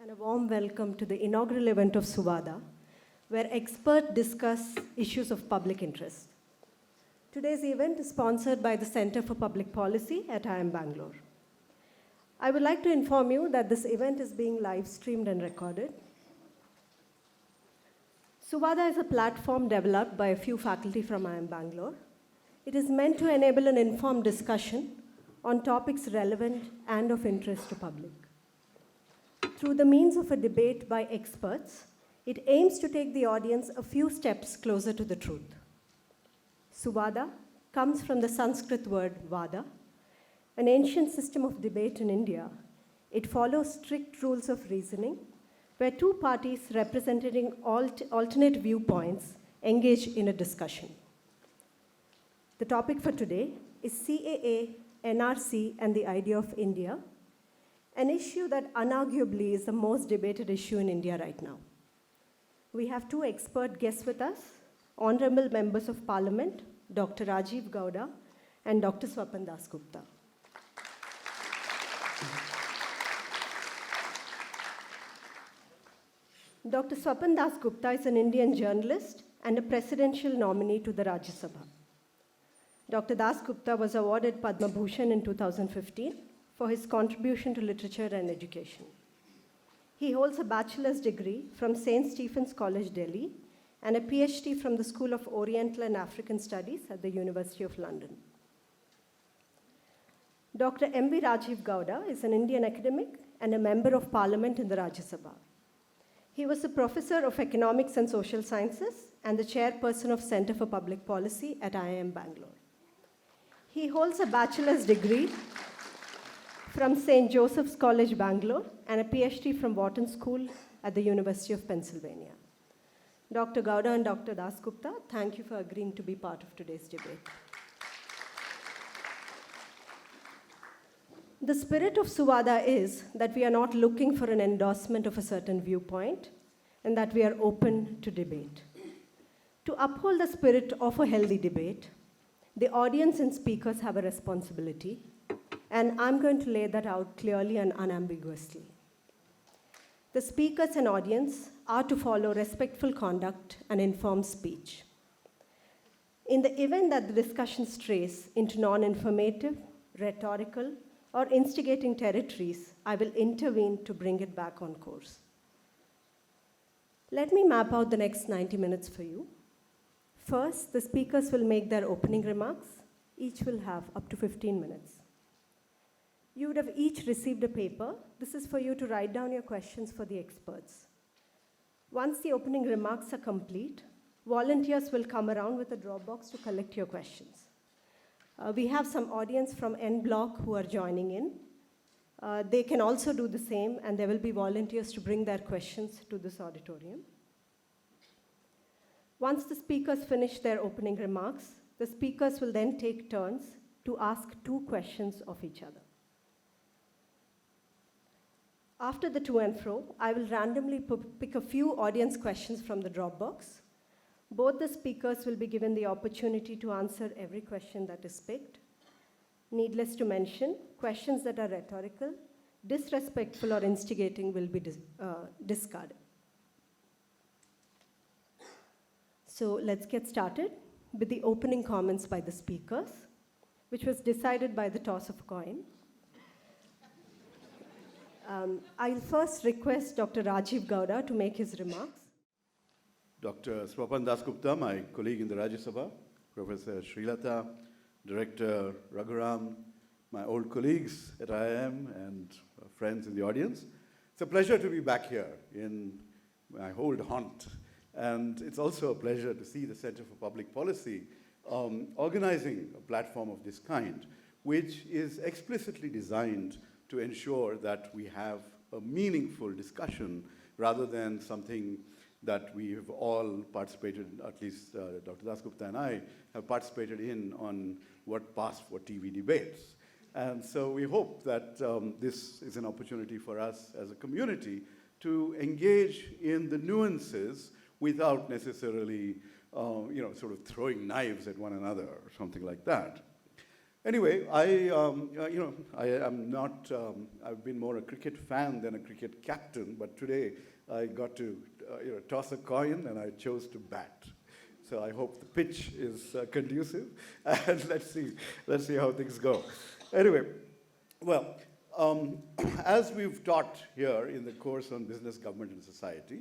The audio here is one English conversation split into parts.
and a warm welcome to the inaugural event of Suvada, where experts discuss issues of public interest. Today's event is sponsored by the Center for Public Policy at IIM Bangalore. I would like to inform you that this event is being live streamed and recorded. Suvada is a platform developed by a few faculty from IIM Bangalore. It is meant to enable an informed discussion on topics relevant and of interest to public. Through the means of a debate by experts, it aims to take the audience a few steps closer to the truth. Suvada comes from the Sanskrit word vada, an ancient system of debate in India. It follows strict rules of reasoning, where two parties representing alternate viewpoints engage in a discussion. The topic for today is CAA, NRC, and the idea of India, an issue that unarguably is the most debated issue in India right now. We have two expert guests with us, Honorable Members of Parliament, Dr. Rajiv Gowda and Dr. Swapan Dasgupta. Dr. Swapan Dasgupta is an Indian journalist and a presidential nominee to the Rajya Sabha. Dr. Dasgupta was awarded Padma Bhushan in 2015 for his contribution to literature and education. He holds a bachelor's degree from St. Stephen's College, Delhi, and a PhD from the School of Oriental and African Studies at the University of London. Dr. M.V. Rajiv Gowda is an Indian academic and a member of Parliament in the Rajya Sabha. He was a professor of economics and social sciences and the chairperson of Center for Public Policy at IIM Bangalore. He holds a bachelor's degree from St. Joseph's College, Bangalore, and a PhD from Wharton School at the University of Pennsylvania. Dr. Gowda and Dr. Dasgupta, thank you for agreeing to be part of today's debate. The spirit of Suvada is that we are not looking for an endorsement of a certain viewpoint and that we are open to debate. To uphold the spirit of a healthy debate, the audience and speakers have a responsibility, and I'm going to lay that out clearly and unambiguously. The speakers and audience are to follow respectful conduct and informed speech. In the event that the discussion strays into non-informative, rhetorical, or instigating territories, I will intervene to bring it back on course. Let me map out the next 90 minutes for you. First, the speakers will make their opening remarks. Each will have up to 15 minutes. You would have each received a paper. This is for you to write down your questions for the experts. Once the opening remarks are complete, volunteers will come around with a drop box to collect your questions. We have some audience from N Block who are joining in. They can also do the same, and there will be volunteers to bring their questions to this auditorium. Once the speakers finish their opening remarks, the speakers will then take turns to ask 2 questions of each other. After the to and fro, I will randomly pick a few audience questions from the Dropbox. Both the speakers will be given the opportunity to answer every question that is picked. Needless to mention, questions that are rhetorical, disrespectful, or instigating will be discarded. So let's get started with the opening comments by the speakers, which was decided by the toss of a coin. I'll first request Dr. Rajiv Gowda to make his remarks. Dr. Swapan Dasgupta, my colleague in the Rajya Sabha, Professor Sreelata, Director Raghuram, my old colleagues at IIM and friends in the audience. It's a pleasure to be back here in my old haunt. And it's also a pleasure to see the Center for Public Policy organizing a platform of this kind, which is explicitly designed to ensure that we have a meaningful discussion rather than something that we have all participated, at least Dr. Dasgupta and I have participated in on what passed for TV debates. And so we hope that this is an opportunity for us as a community to engage in the nuances without necessarily sort of throwing knives at one another or something like that. Anyway, I'm not, I've been more a cricket fan than a cricket captain, but today I got to toss a coin and I chose to bat. So I hope the pitch is conducive, and let's see how things go. Anyway, well, as we've taught here in the course on business, government, and society,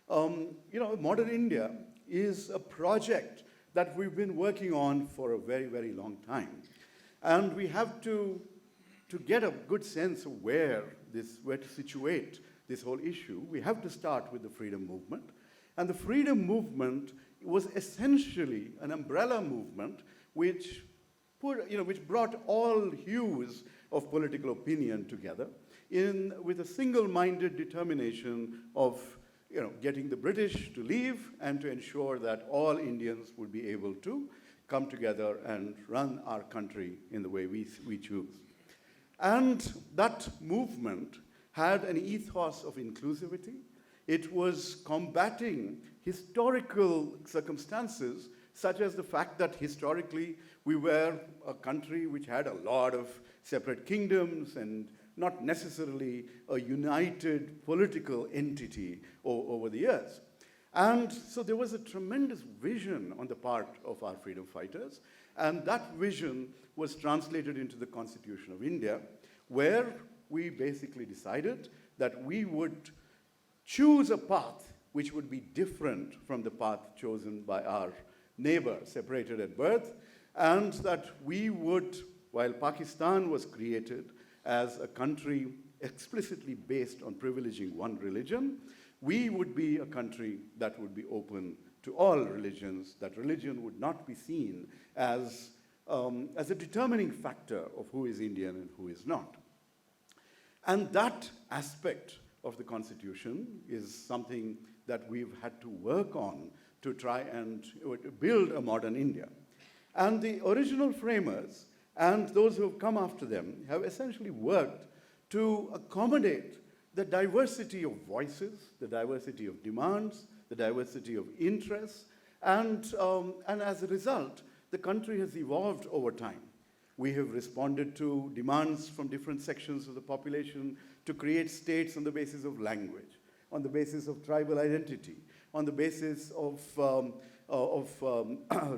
modern India is a project that we've been working on for a very, very long time. And we have to get a good sense of where to situate this whole issue, we have to start with the freedom movement. And the freedom movement was essentially an umbrella movement which brought all hues of political opinion together with a single-minded determination of getting the British to leave and to ensure that all Indians would be able to come together and run our country in the way we choose. And that movement had an ethos of inclusivity. It was combating historical circumstances, such as the fact that historically we were a country which had a lot of separate kingdoms and not necessarily a united political entity over the years. And so there was a tremendous vision on the part of our freedom fighters, and that vision was translated into the Constitution of India, where we basically decided that we would choose a path which would be different from the path chosen by our neighbor, separated at birth, and that we would, while Pakistan was created as a country explicitly based on privileging one religion, we would be a country that would be open to all religions, that religion would not be seen as a determining factor of who is Indian and who is not. And that aspect of the Constitution is something that we've had to work on to try and build a modern India. And the original framers and those who have come after them have essentially worked to accommodate the diversity of voices, the diversity of demands, the diversity of interests, and as a result, the country has evolved over time. We have responded to demands from different sections of the population to create states on the basis of language, on the basis of tribal identity, on the basis of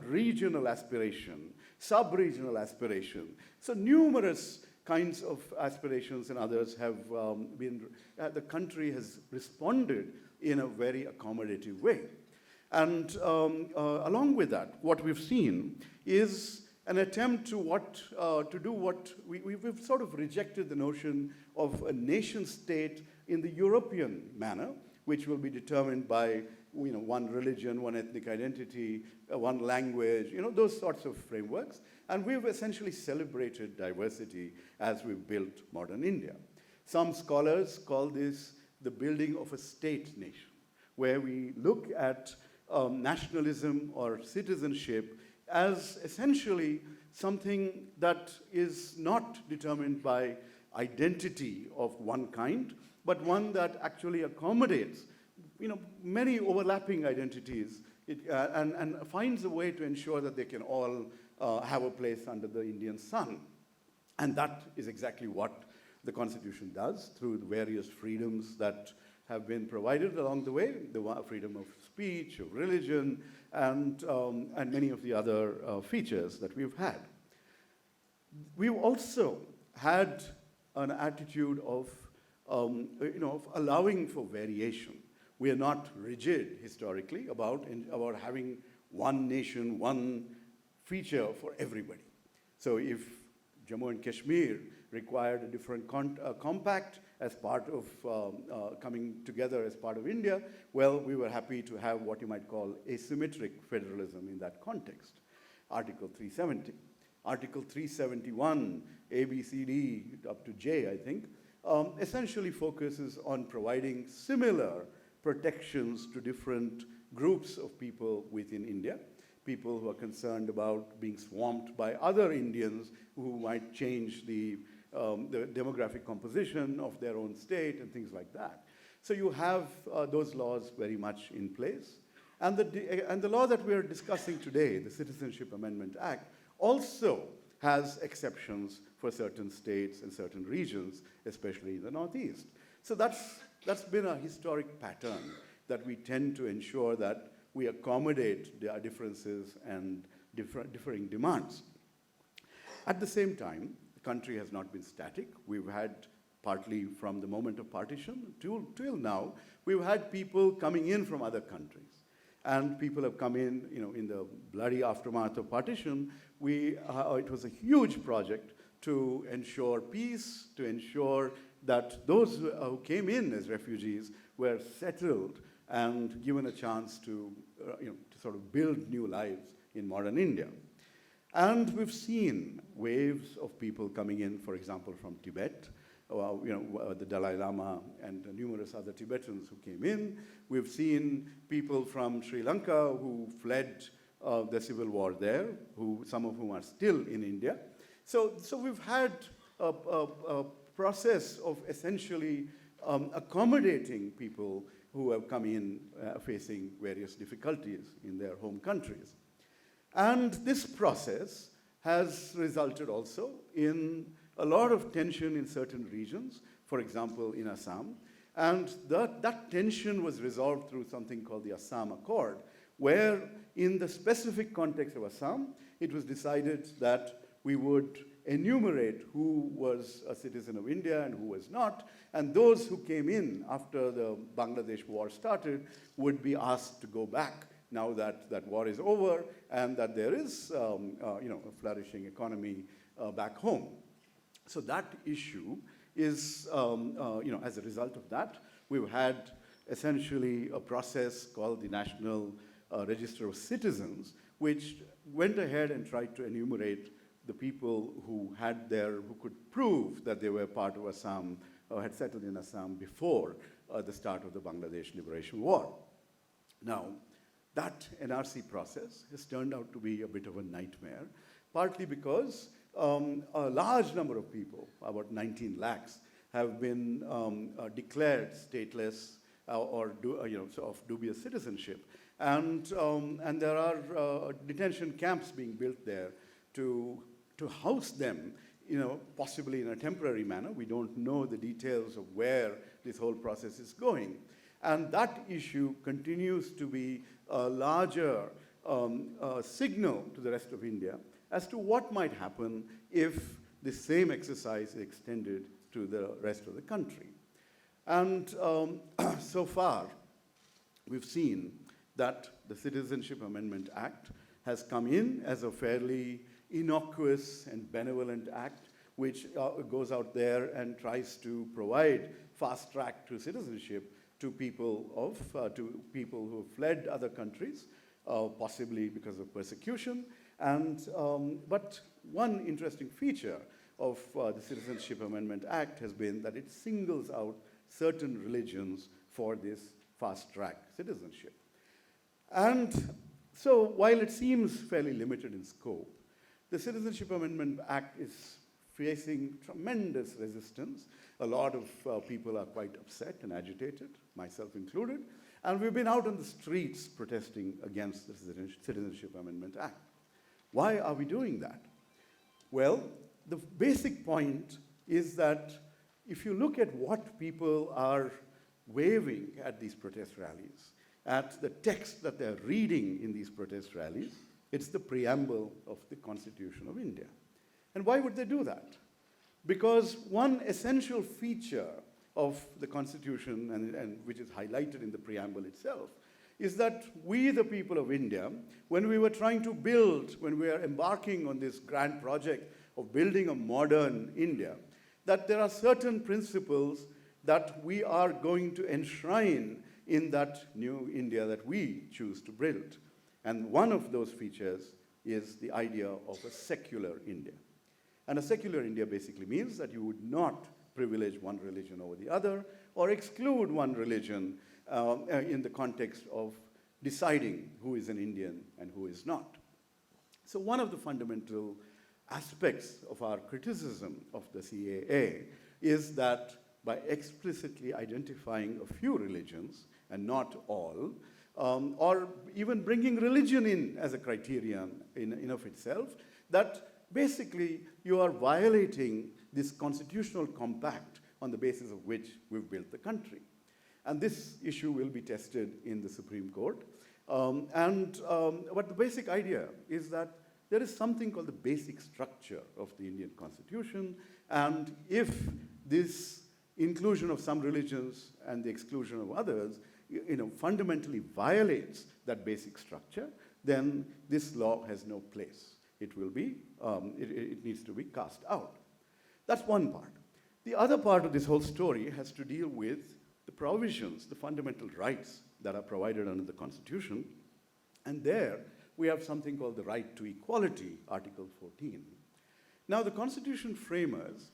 regional aspiration, sub-regional aspiration. So numerous kinds of aspirations and others have the country has responded in a very accommodative way. And along with that, what we've seen is an attempt to do what we've sort of rejected the notion of a nation state in the European manner, which will be determined by one religion, one ethnic identity, one language, those sorts of frameworks. And we've essentially celebrated diversity as we've built modern India. Some scholars call this the building of a state nation, where we look at nationalism or citizenship as essentially something that is not determined by identity of one kind, but one that actually accommodates many overlapping identities and finds a way to ensure that they can all have a place under the Indian sun. And that is exactly what the Constitution does through the various freedoms that have been provided along the way, the freedom of speech, of religion, and many of the other features that we've had. We've also had an attitude of allowing for variation. We are not rigid historically about having one nation, one feature for everybody. So if Jammu and Kashmir required a different compact as part of coming together as part of India, well, we were happy to have what you might call asymmetric federalism in that context. Article 370. Article 371, A, B, C, D, up to J, I think, essentially focuses on providing similar protections to different groups of people within India, people who are concerned about being swamped by other Indians who might change the demographic composition of their own state and things like that. So you have those laws very much in place. And the law that we are discussing today, the Citizenship Amendment Act, also has exceptions for certain states and certain regions, especially in the Northeast. So that's been a historic pattern, that we tend to ensure that we accommodate their differences and differing demands. At the same time, the country has not been static. We've had, partly from the moment of partition till now, we've had people coming in from other countries. And people have come in, in the bloody aftermath of partition. It was a huge project to ensure peace, to ensure that those who came in as refugees were settled and given a chance to sort of build new lives in modern India. And we've seen waves of people coming in, for example, from Tibet, the Dalai Lama and numerous other Tibetans who came in. We've seen people from Sri Lanka who fled the civil war there, some of whom are still in India. So we've had a process of essentially accommodating people who have come in facing various difficulties in their home countries. And this process has resulted also in a lot of tension in certain regions, for example, in Assam. And that tension was resolved through something called the Assam Accord, where in the specific context of Assam, it was decided that we would enumerate who was a citizen of India and who was not, and those who came in after the Bangladesh war started would be asked to go back now that that war is over and that there is a flourishing economy back home. So that issue is, as a result of that, we've had essentially a process called the National Register of Citizens, which went ahead and tried to enumerate the people who could prove that they were part of Assam or had settled in Assam before the start of the Bangladesh Liberation War. Now, that NRC process has turned out to be a bit of a nightmare, partly because a large number of people, about 19 lakhs, have been declared stateless or of dubious citizenship. And there are detention camps being built there to house them, possibly in a temporary manner. We don't know the details of where this whole process is going. And that issue continues to be a larger signal to the rest of India as to what might happen if the same exercise is extended to the rest of the country. And so far, we've seen that the Citizenship Amendment Act has come in as a fairly innocuous and benevolent act, which goes out there and tries to provide fast track to citizenship to people who have fled other countries, possibly because of persecution. But one interesting feature of the Citizenship Amendment Act has been that it singles out certain religions for this fast-track citizenship. And so while it seems fairly limited in scope, the Citizenship Amendment Act is facing tremendous resistance. A lot of people are quite upset and agitated, myself included, and we've been out on the streets protesting against the Citizenship Amendment Act. Why are we doing that? Well, the basic point is that if you look at what people are waving at these protest rallies, at the text that they're reading in these protest rallies, it's the preamble of the Constitution of India. And why would they do that? Because one essential feature of the Constitution, and which is highlighted in the preamble itself, is that we, the people of India, when we are embarking on this grand project of building a modern India, that there are certain principles that we are going to enshrine in that new India that we choose to build. And one of those features is the idea of a secular India. And a secular India basically means that you would not privilege one religion over the other or exclude one religion in the context of deciding who is an Indian and who is not. So one of the fundamental aspects of our criticism of the CAA is that by explicitly identifying a few religions and not all, or even bringing religion in as a criterion in of itself, that basically you are violating this constitutional compact on the basis of which we've built the country. And this issue will be tested in the Supreme Court. But the basic idea is that there is something called the basic structure of the Indian Constitution, and if this inclusion of some religions and the exclusion of others, fundamentally violates that basic structure, then this law has no place. It will be, it needs to be cast out. That's one part. The other part of this whole story has to deal with the provisions, the fundamental rights that are provided under the Constitution. And there we have something called the right to equality, Article 14. Now, the Constitution framers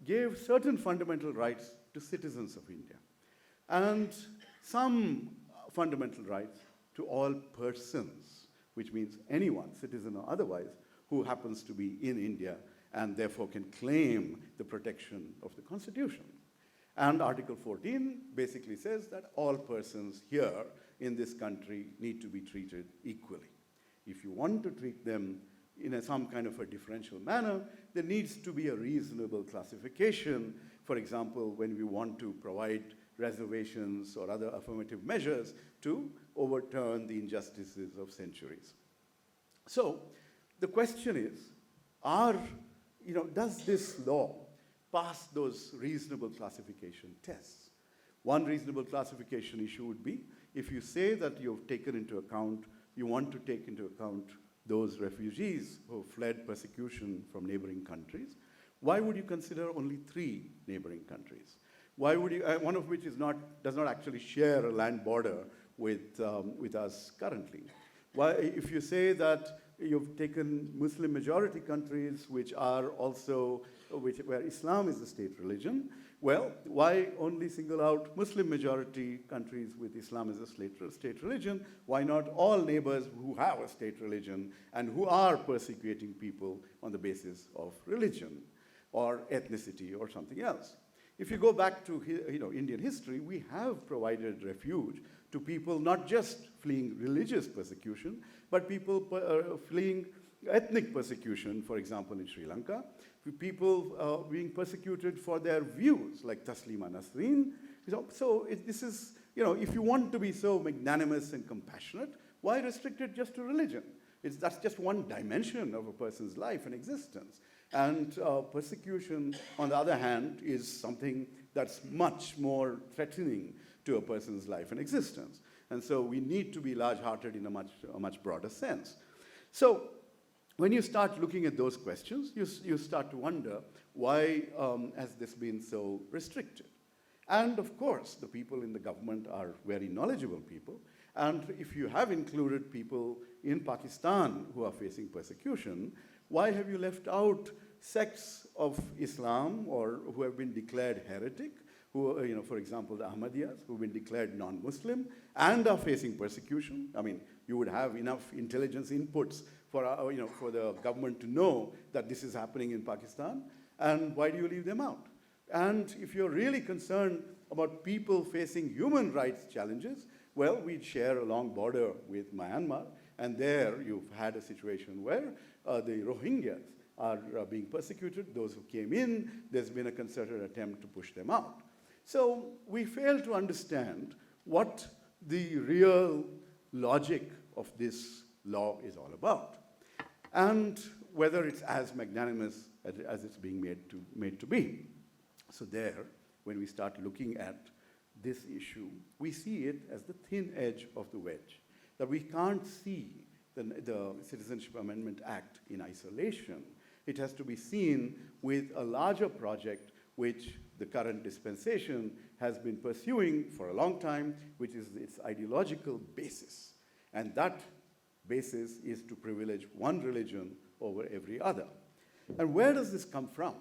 gave certain fundamental rights to citizens of India, and some fundamental rights to all persons, which means anyone, citizen or otherwise, who happens to be in India and therefore can claim the protection of the Constitution. And Article 14 basically says that all persons here in this country need to be treated equally. If you want to treat them in some kind of a differential manner, there needs to be a reasonable classification. For example, when we want to provide reservations or other affirmative measures to overturn the injustices of centuries. So the question is, does this law pass those reasonable classification tests? One reasonable classification issue would be if you say that you want to take into account those refugees who fled persecution from neighboring countries, why would you consider only 3 neighboring countries? Why would you, one of which does not actually share a land border with us currently? Why, if you say that you've taken Muslim majority countries which are also, where Islam is the state religion, well, why only single out Muslim majority countries with Islam as a state religion? Why not all neighbors who have a state religion and who are persecuting people on the basis of religion or ethnicity or something else? If you go back to Indian history, we have provided refuge to people not just fleeing religious persecution, but people fleeing ethnic persecution, for example, in Sri Lanka, people being persecuted for their views, like Taslima Nasreen. So this is, if you want to be so magnanimous and compassionate, why restrict it just to religion? That's just one dimension of a person's life and existence. And persecution, on the other hand, is something that's much more threatening to a person's life and existence. And so we need to be large-hearted in a much broader sense. So when you start looking at those questions, you start to wonder, why has this been so restricted? And of course, the people in the government are very knowledgeable people. And if you have included people in Pakistan who are facing persecution, why have you left out sects of Islam or who have been declared heretic, who, for example, the Ahmadiyyas, who have been declared non-Muslim and are facing persecution? I mean, you would have enough intelligence inputs for the government to know that this is happening in Pakistan, and why do you leave them out? And if you're really concerned about people facing human rights challenges, well, we share a long border with Myanmar, and there you've had a situation where the Rohingyas are being persecuted. Those who came in, there's been a concerted attempt to push them out. So we fail to understand what the real logic of this law is all about, and whether it's as magnanimous as it's being made to be. So there, when we start looking at this issue, we see it as the thin edge of the wedge, that we can't see the Citizenship Amendment Act in isolation. It has to be seen with a larger project which the current dispensation has been pursuing for a long time, which is its ideological basis. And that basis is to privilege one religion over every other. And where does this come from?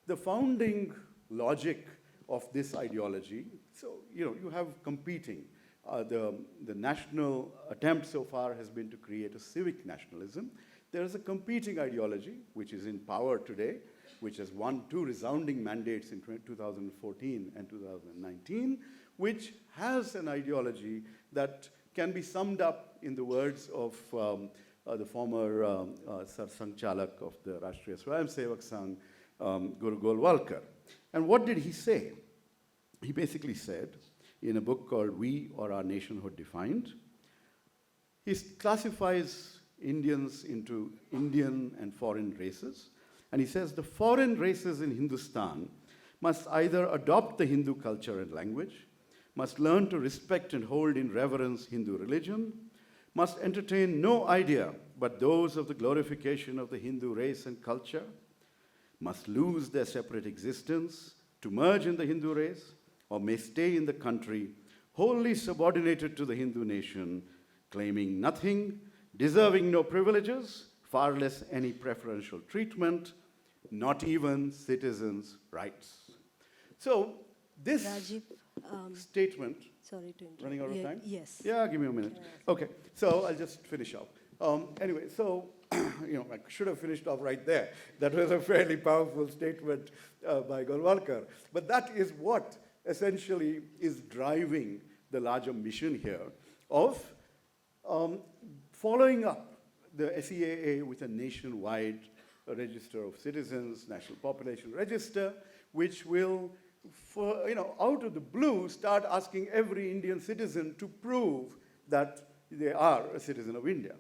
The founding logic of this ideology, so you have competing. The national attempt so far has been to create a civic nationalism. There is a competing ideology, which is in power today, which has won 2 resounding mandates in 2014 and 2019, which has an ideology that can be summed up in the words of the former Sarsang Chalak of the Rashtriya Swayamsevak Sangh, Guru Golwalkar. And what did he say? He basically said, in a book called We or Our Nationhood Defined, he classifies Indians into Indian and foreign races. And he says the foreign races in Hindustan must either adopt the Hindu culture and language, must learn to respect and hold in reverence Hindu religion, must entertain no idea but those of the glorification of the Hindu race and culture, must lose their separate existence to merge in the Hindu race, or may stay in the country wholly subordinated to the Hindu nation, claiming nothing, deserving no privileges, far less any preferential treatment, not even citizens' rights. So this Rajiv, statement, sorry to interrupt. running out of time? Yes. Yeah, give me a minute. Okay, so I'll just finish off. Anyway, so I should have finished off right there. That was a fairly powerful statement by Golwalkar. But that is what essentially is driving the larger mission here of following up the SEAA with a nationwide register of citizens, national population register, which will, out of the blue, start asking every Indian citizen to prove that they are a citizen of India.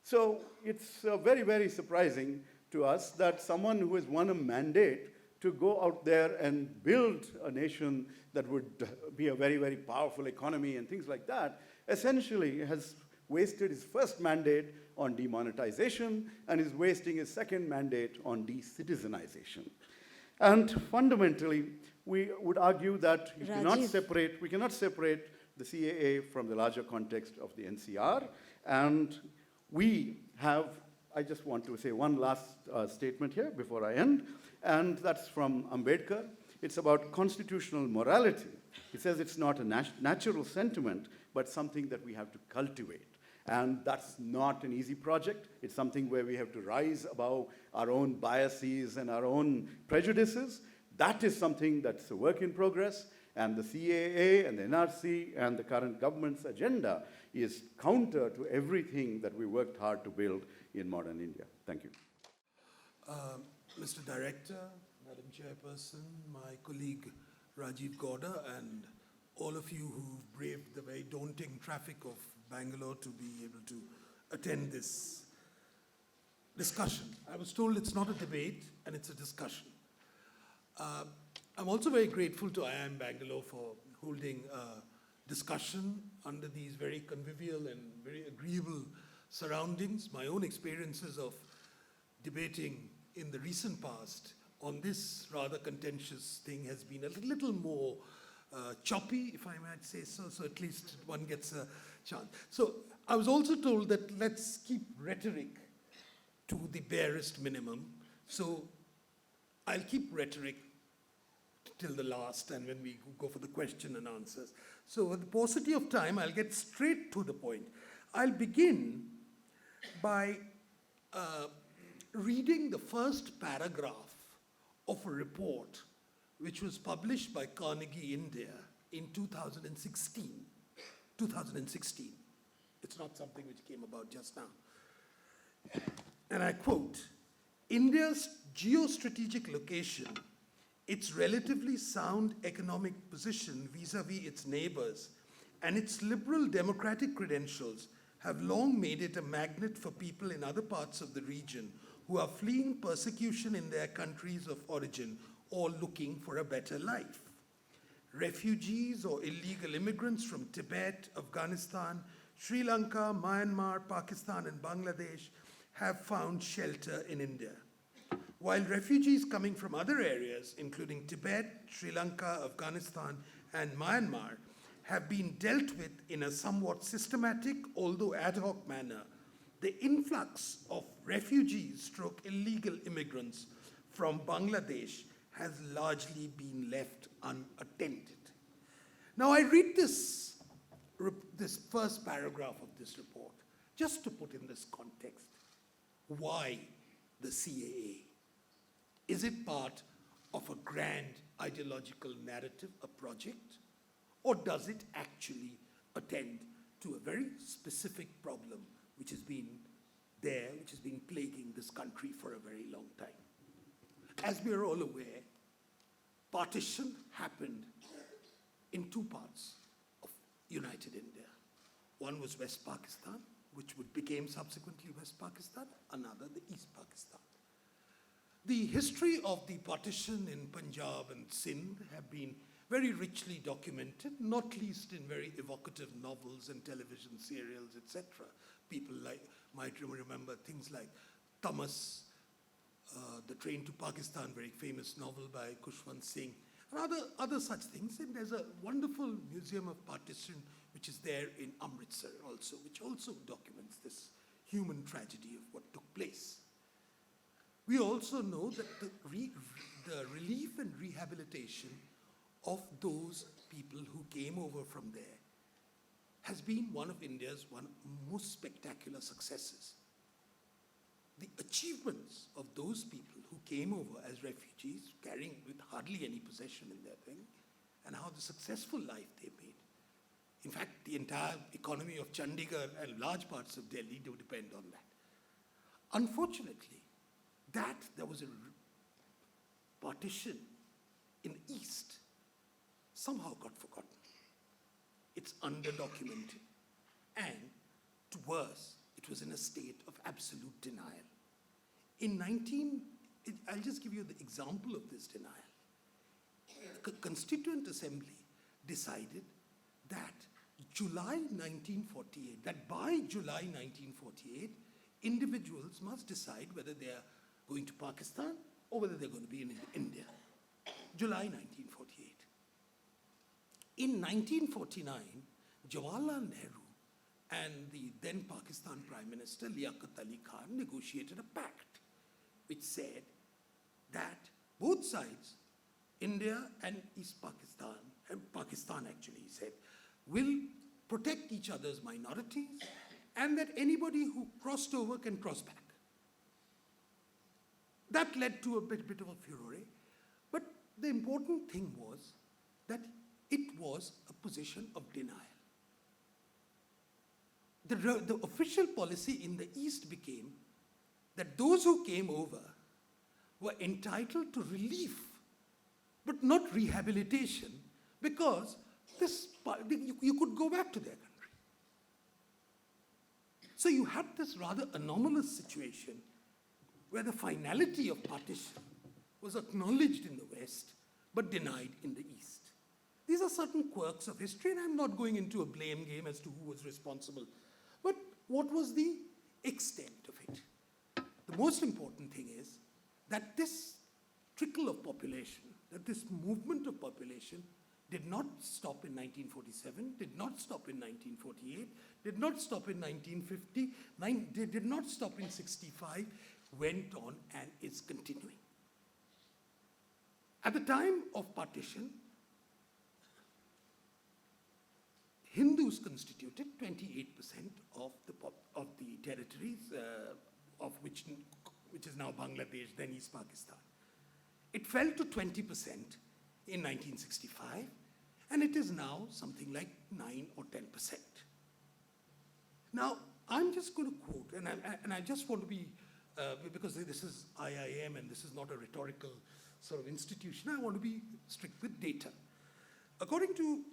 So it's very, very surprising to us that someone who has won a mandate to go out there and build a nation that would be a very, very powerful economy and things like that, essentially has wasted his first mandate on demonetization and is wasting his second mandate on de-citizenization. And fundamentally, we would argue that we cannot separate the CAA from the larger context of the NCR. And we have, I just want to say one last statement here before I end, and that's from Ambedkar. It's about constitutional morality. He says it's not a natural sentiment, but something that we have to cultivate. And that's not an easy project. It's something where we have to rise above our own biases and our own prejudices. That is something that's a work in progress. And the CAA and the NRC and the current government's agenda is counter to everything that we worked hard to build in modern India. Thank you. Mr. Director, Madam Chairperson, my colleague Rajiv Gowda, and all of you who braved the very daunting traffic of Bangalore to be able to attend this discussion. I was told it's not a debate and it's a discussion. I'm also very grateful to IIM Bangalore for holding a discussion under these very convivial and very agreeable surroundings. My own experiences of debating in the recent past on this rather contentious thing has been a little more choppy, if I might say so, so at least one gets a chance. So I was also told that let's keep rhetoric to the barest minimum. So I'll keep rhetoric till the last, and when we go for the question and answers. So with the paucity of time, I'll get straight to the point. I'll begin by reading the first paragraph of a report which was published by Carnegie India in 2016. 2016. It's not something which came about just now. And I quote, India's geostrategic location, its relatively sound economic position vis-à-vis its neighbors, and its liberal democratic credentials have long made it a magnet for people in other parts of the region who are fleeing persecution in their countries of origin or looking for a better life. Refugees or illegal immigrants from Tibet, Afghanistan, Sri Lanka, Myanmar, Pakistan, and Bangladesh have found shelter in India. While refugees coming from other areas, including Tibet, Sri Lanka, Afghanistan, and Myanmar, have been dealt with in a somewhat systematic, although ad hoc manner, the influx of refugees / illegal immigrants from Bangladesh has largely been left unattended. Now I read this first paragraph of this report just to put in this context. Why the CAA? Is it part of a grand ideological narrative, a project, or does it actually attend to a very specific problem which has been there which has been plaguing this country for a very long time. As we are all aware, partition happened in two parts of United India. One was West Pakistan, which became subsequently West Pakistan, another the East Pakistan. The history of the partition in Punjab and Sindh have been very richly documented, not least in very evocative novels and television serials, etc. People might remember things like Tamas, The Train to Pakistan, very famous novel by Kushwant Singh, and other such things. And there's a wonderful museum of partition which is there in Amritsar also, which also documents this human tragedy of what took place. We also know that the relief and rehabilitation of those people who came over from there has been one of India's most spectacular successes. The achievements of those people who came over as refugees, carrying with hardly any possession in their thing, and how the successful life they made. In fact, the entire economy of Chandigarh and large parts of Delhi do depend on that. Unfortunately, there was a partition in the East somehow got forgotten. It's underdocumented. And to worse, it was in a state of absolute denial. I'll just give you the example of this denial. The Constituent Assembly decided that by July 1948, individuals must decide whether they are going to Pakistan or whether they're going to be in India. July 1948. In 1949, Jawaharlal Nehru and the then Pakistan Prime Minister Liaquat Ali Khan negotiated a pact which said that both sides, India and East Pakistan, and Pakistan actually said, will protect each other's minorities and that anybody who crossed over can cross back. That led to a bit of a furore. But the important thing was that it was a position of denial. The official policy in the East became that those who came over were entitled to relief, but not rehabilitation, because you could go back to their country. So you had this rather anomalous situation where the finality of partition was acknowledged in the West, but denied in the East. These are certain quirks of history, and I'm not going into a blame game as to who was responsible. But what was the extent of it? The most important thing is that this trickle of population, that this movement of population did not stop in 1947, did not stop in 1948, did not stop in 1950, did not stop in 65, went on and is continuing. At the time of partition, Hindus constituted 28% of the territories of which is now Bangladesh, then East Pakistan. It fell to 20% in 1965, and it is now something like 9 or 10%. Now, I'm just going to quote, and I just want to be, because this is IIM and this is not a rhetorical sort of institution, I want to be strict with data. According to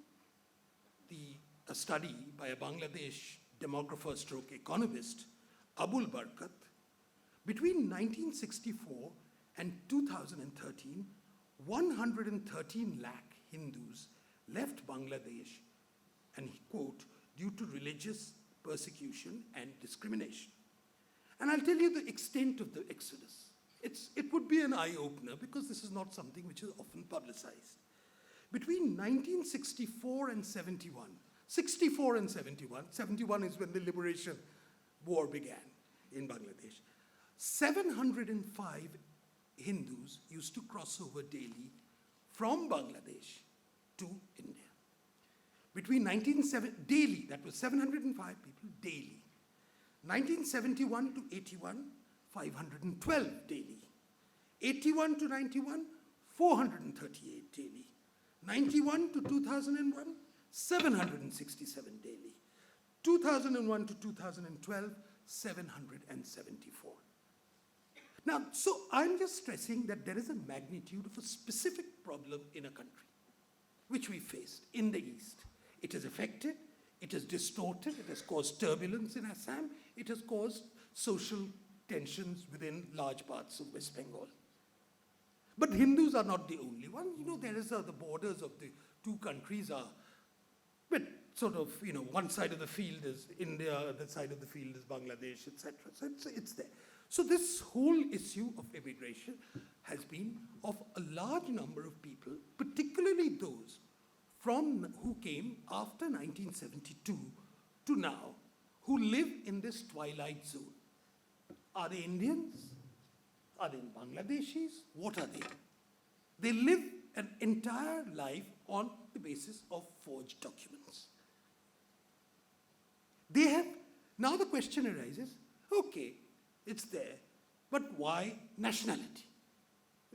a study by a Bangladesh demographer stroke economist, Abul Barkat, between 1964 and 2013, 113 lakh Hindus left Bangladesh, and he quote, due to religious persecution and discrimination. And I'll tell you the extent of the exodus. It would be an eye-opener because this is not something which is often publicized. Between 1964 and 71, 64 and 71, 71 is when the liberation war began in Bangladesh, 705 Hindus used to cross over daily from Bangladesh to India. Between 1970, daily, that was 705 people daily. 1971 to 81, 512 daily. 81 to 91, 438 daily. 91 to 2001, 767 daily. 2001 to 2012, 774. Now, so I'm just stressing that there is a magnitude of a specific problem in a country, which we faced in the East. It has affected, it has distorted, it has caused turbulence in Assam, it has caused social tensions within large parts of West Bengal. But Hindus are not the only one. You know, there is the borders of the two countries are, but sort of, you know, one side of the field is India, the side of the field is Bangladesh, etc. So it's there. So this whole issue of immigration has been of a large number of people, particularly those who came after 1972 to now, who live in this twilight zone. Are they Indians? Are they Bangladeshis? What are they? They live an entire life on the basis of forged documents. Now the question arises, okay, it's there, but why nationality?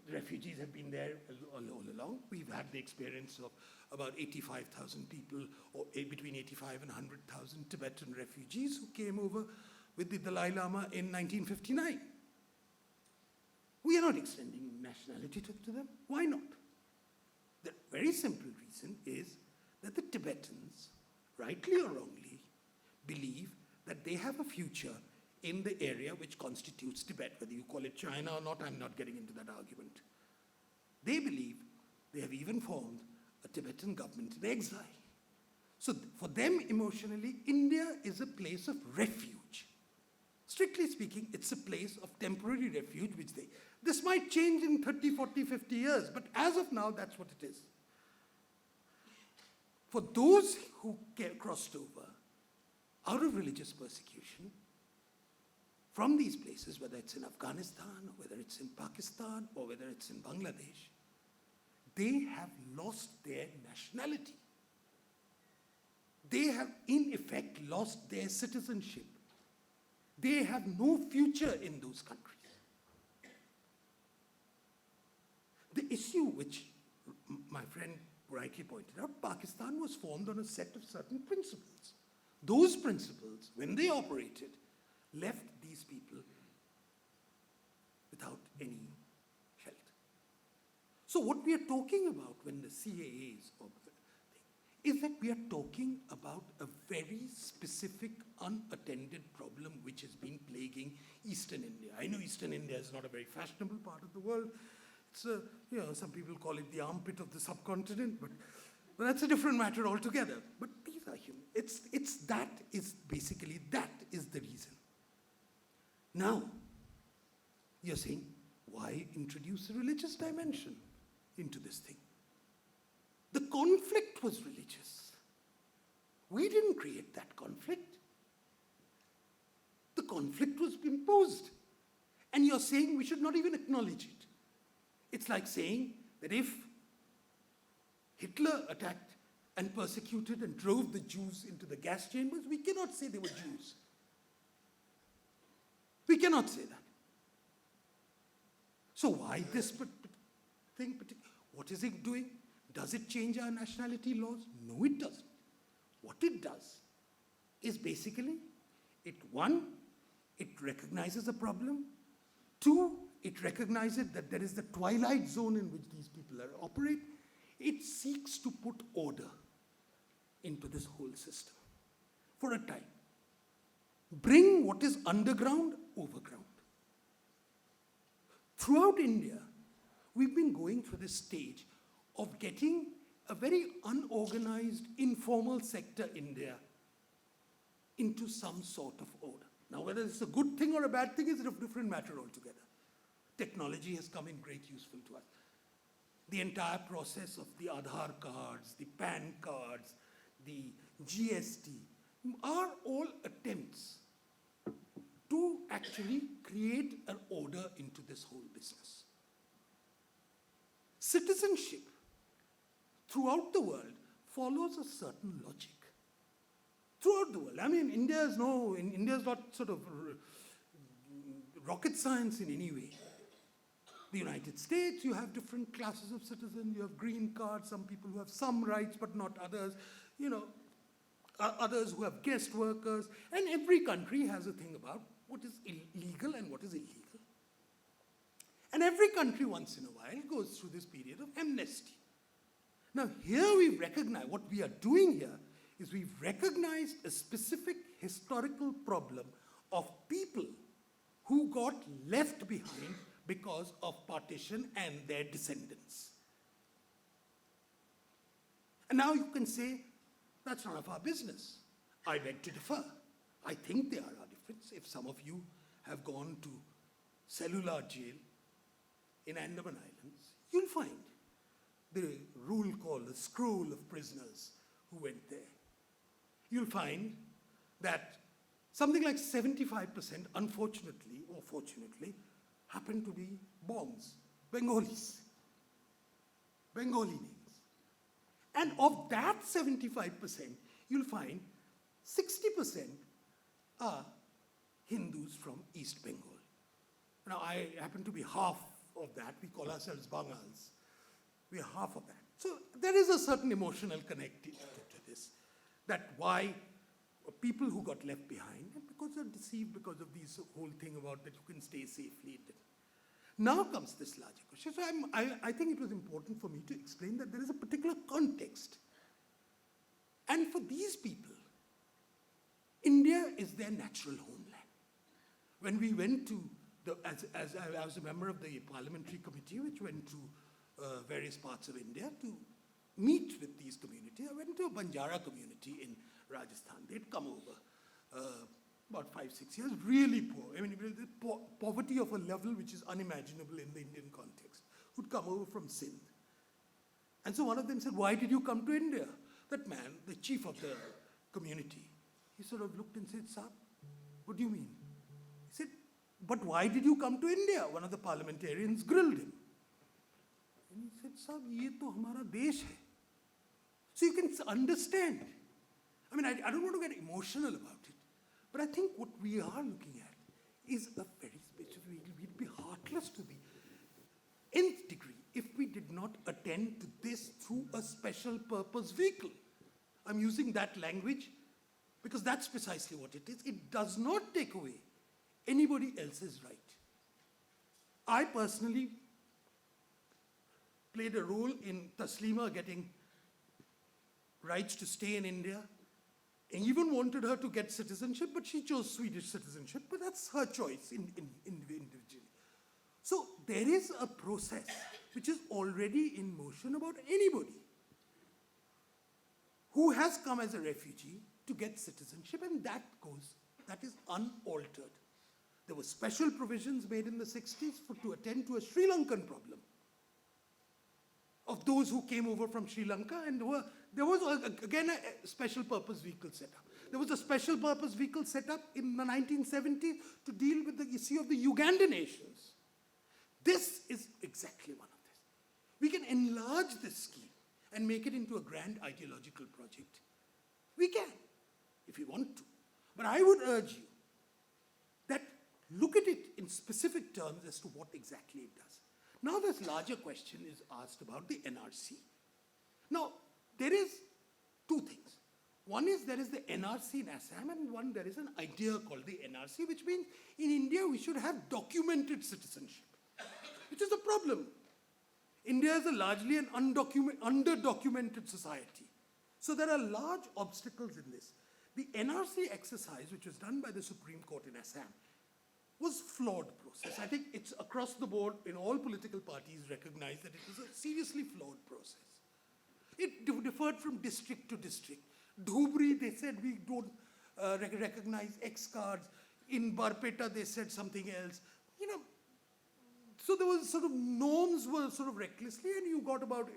The refugees have been there all along. We've had the experience of about 85,000 people, or between 85 and 100,000 Tibetan refugees who came over with the Dalai Lama in 1959. We are not extending nationality to them. Why not? The very simple reason is that the Tibetans, rightly or wrongly, believe that they have a future in the area which constitutes Tibet. Whether you call it China or not, I'm not getting into that argument. They believe they have even formed a Tibetan government in exile. So for them, emotionally, India is a place of refuge. Strictly speaking, it's a place of temporary refuge, this might change in 30, 40, 50 years, but as of now, that's what it is. For those who crossed over out of religious persecution from these places, whether it's in Afghanistan, or whether it's in Pakistan, or whether it's in Bangladesh, they have lost their nationality. They have, in effect, lost their citizenship. They have no future in those countries. The issue which my friend rightly pointed out, Pakistan was formed on a set of certain principles. Those principles, when they operated, left these people without any shelter. So what we are talking about when the CAA is that we are talking about a very specific, unattended problem which has been plaguing Eastern India. I know Eastern India is not a very fashionable part of the world. It's some people call it the armpit of the subcontinent, but that's a different matter altogether. But these are human. That is the reason. Now, you're saying, why introduce a religious dimension into this thing? The conflict was religious. We didn't create that conflict. The conflict was imposed. And you're saying we should not even acknowledge it. It's like saying that if Hitler attacked and persecuted and drove the Jews into the gas chambers, we cannot say they were Jews. We cannot say that. So why this thing? What is it doing? Does it change our nationality laws? No, it doesn't. What it does is basically, it recognizes a problem. Two, it recognizes that there is the twilight zone in which these people operate. It seeks to put order into this whole system for a time. Bring what is underground, overground. Throughout India, we've been going through this stage of getting a very unorganized, informal sector India into some sort of order. Now, whether it's a good thing or a bad thing is a different matter altogether. Technology has come in great useful to us. The entire process of the Aadhaar cards, the PAN cards, the GST are all attempts to actually create an order into this whole business. Citizenship throughout the world follows a certain logic. Throughout the world. I mean, India is not sort of rocket science in any way. The United States, you have different classes of citizens. You have green cards, some people who have some rights but not others. others who have guest workers, and every country has a thing about what is legal and what is illegal. And every country once in a while goes through this period of amnesty. Now here we recognize, what we are doing here is we've recognized a specific historical problem of people who got left behind because of partition and their descendants. And now you can say, that's none of our business. I beg to differ. I think there are a difference. If some of you have gone to cellular jail in Andaman Islands, you'll find the rule called the scroll of prisoners who went there. You'll find that something like 75%, unfortunately or fortunately, happen to be Bongs, Bengalis, Bengali names. And of that 75%, you'll find 60% are Hindus from East Bengal. Now, I happen to be half of that. We call ourselves Bangals. We are half of that. So there is a certain emotional connect to this, that why people who got left behind, and because they're deceived because of this whole thing about that you can stay safely. Now comes this larger question. So I think it was important for me to explain that there is a particular context. And for these people, India is their natural homeland. When we went to, as I was a member of the parliamentary committee which went to various parts of India to meet with these communities, I went to a Banjara community in Rajasthan. They'd come over about 5-6 years, really poor. I mean, poverty of a level which is unimaginable in the Indian context, who'd come over from Sindh. And so one of them said, why did you come to India? That man, the chief of the community, he sort of looked and said, Saab, what do you mean? He said, but why did you come to India? One of the parliamentarians grilled him. And he said, Saab, ye to hamara desh hai. So you can understand. I mean, I don't want to get emotional about it. But I think what we are looking at is a very specific, we'd be heartless to the nth degree if we did not attend to this through a special purpose vehicle. I'm using that language because that's precisely what it is. It does not take away anybody else's right. I personally played a role in Taslima getting rights to stay in India. And even wanted her to get citizenship, but she chose Swedish citizenship, but that's her choice individually. So there is a process which is already in motion about anybody who has come as a refugee to get citizenship, and that is unaltered. There were special provisions made in the 60s to attend to a Sri Lankan problem of those who came over from Sri Lanka, and there was, again, a special purpose vehicle set up. There was a special purpose vehicle set up in the 1970s to deal with the issue of the Ugandan nations. This is exactly one of this. We can enlarge this scheme and make it into a grand ideological project. We can, if we want to. But I would urge you that look at it in specific terms as to what exactly it does. Now this larger question is asked about the NRC. Now, there is two things. One is there is the NRC in Assam, and one there is an idea called the NRC, which means in India we should have documented citizenship, which is a problem. India is a largely an underdocumented society. So there are large obstacles in this. The NRC exercise, which was done by the Supreme Court in Assam, was flawed process. I think it's across the board in all political parties recognize that it was a seriously flawed process. It differed from district to district. Dhubri, they said we don't recognize X cards. In Barpeta, they said something else. You know, so there was sort of norms were sort of recklessly, and you got about,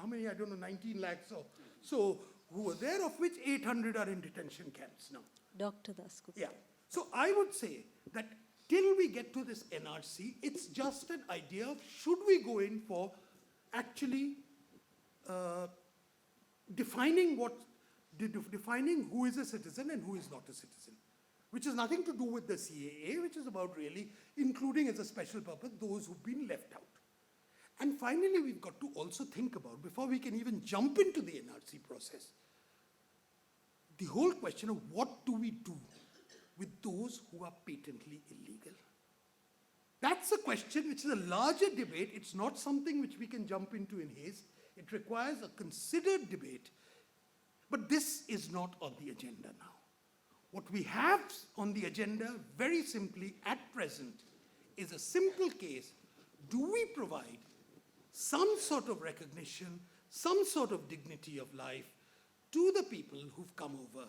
how many, I don't know, 19 lakhs or so who were there, of which 800 are in detention camps now. Dr. Dasgupta. Yeah. So I would say that till we get to this NRC, it's just an idea of should we go in for actually defining who is a citizen and who is not a citizen, which has nothing to do with the CAA, which is about really including as a special purpose those who've been left out. And finally, we've got to also think about, before we can even jump into the NRC process, the whole question of what do we do with those who are patently illegal. That's a question which is a larger debate. It's not something which we can jump into in haste. It requires a considered debate. But this is not on the agenda now. What we have on the agenda, very simply at present, is a simple case. Do we provide some sort of recognition, some sort of dignity of life to the people who've come over?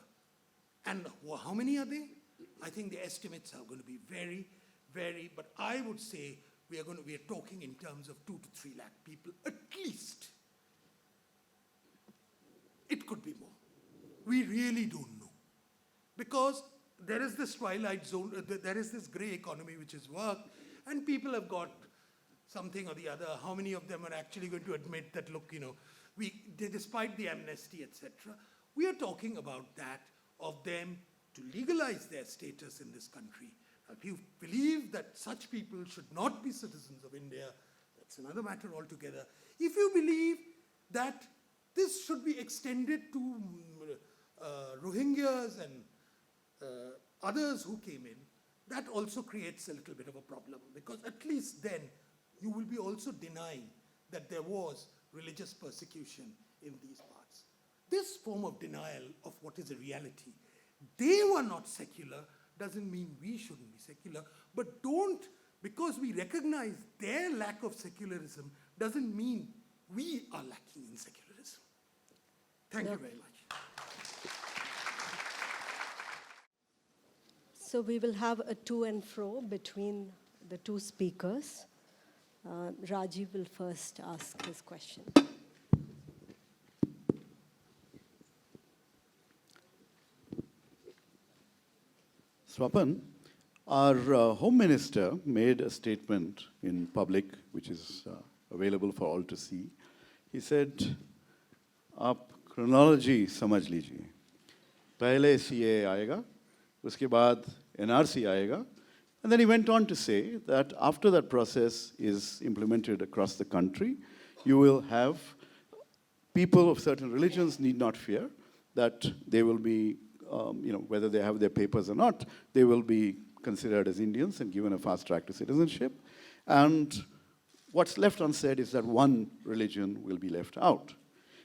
And how many are they? I think the estimates are going to be very, but I would say we are talking in terms of 2 to 3 lakh people at least. It could be more. We really don't know. Because there is this twilight zone, there is this grey economy which is worked, and people have got something or the other. How many of them are actually going to admit that, look, despite the amnesty, etc., we are talking about that, of them to legalize their status in this country. If you believe that such people should not be citizens of India, that's another matter altogether. If you believe that this should be extended to Rohingyas and others who came in, that also creates a little bit of a problem, because at least then you will be also denying that there was religious persecution in these parts. This form of denial of what is a reality, they were not secular, doesn't mean we shouldn't be secular, but because we recognize their lack of secularism, doesn't mean we are lacking in secularism. Thank you very much. So we will have a to and fro between the two speakers. Rajiv will first ask his question. Swapan, our Home Minister made a statement in public, which is available for all to see. He said, "आप chronology समझ लीजिए. पहले CAA आएगा, उसके बाद NRC आएगा." And then he went on to say that after that process is implemented across the country, you will have people of certain religions need not fear that they will be, whether they have their papers or not, they will be considered as Indians and given a fast track to citizenship. And what's left unsaid is that one religion will be left out.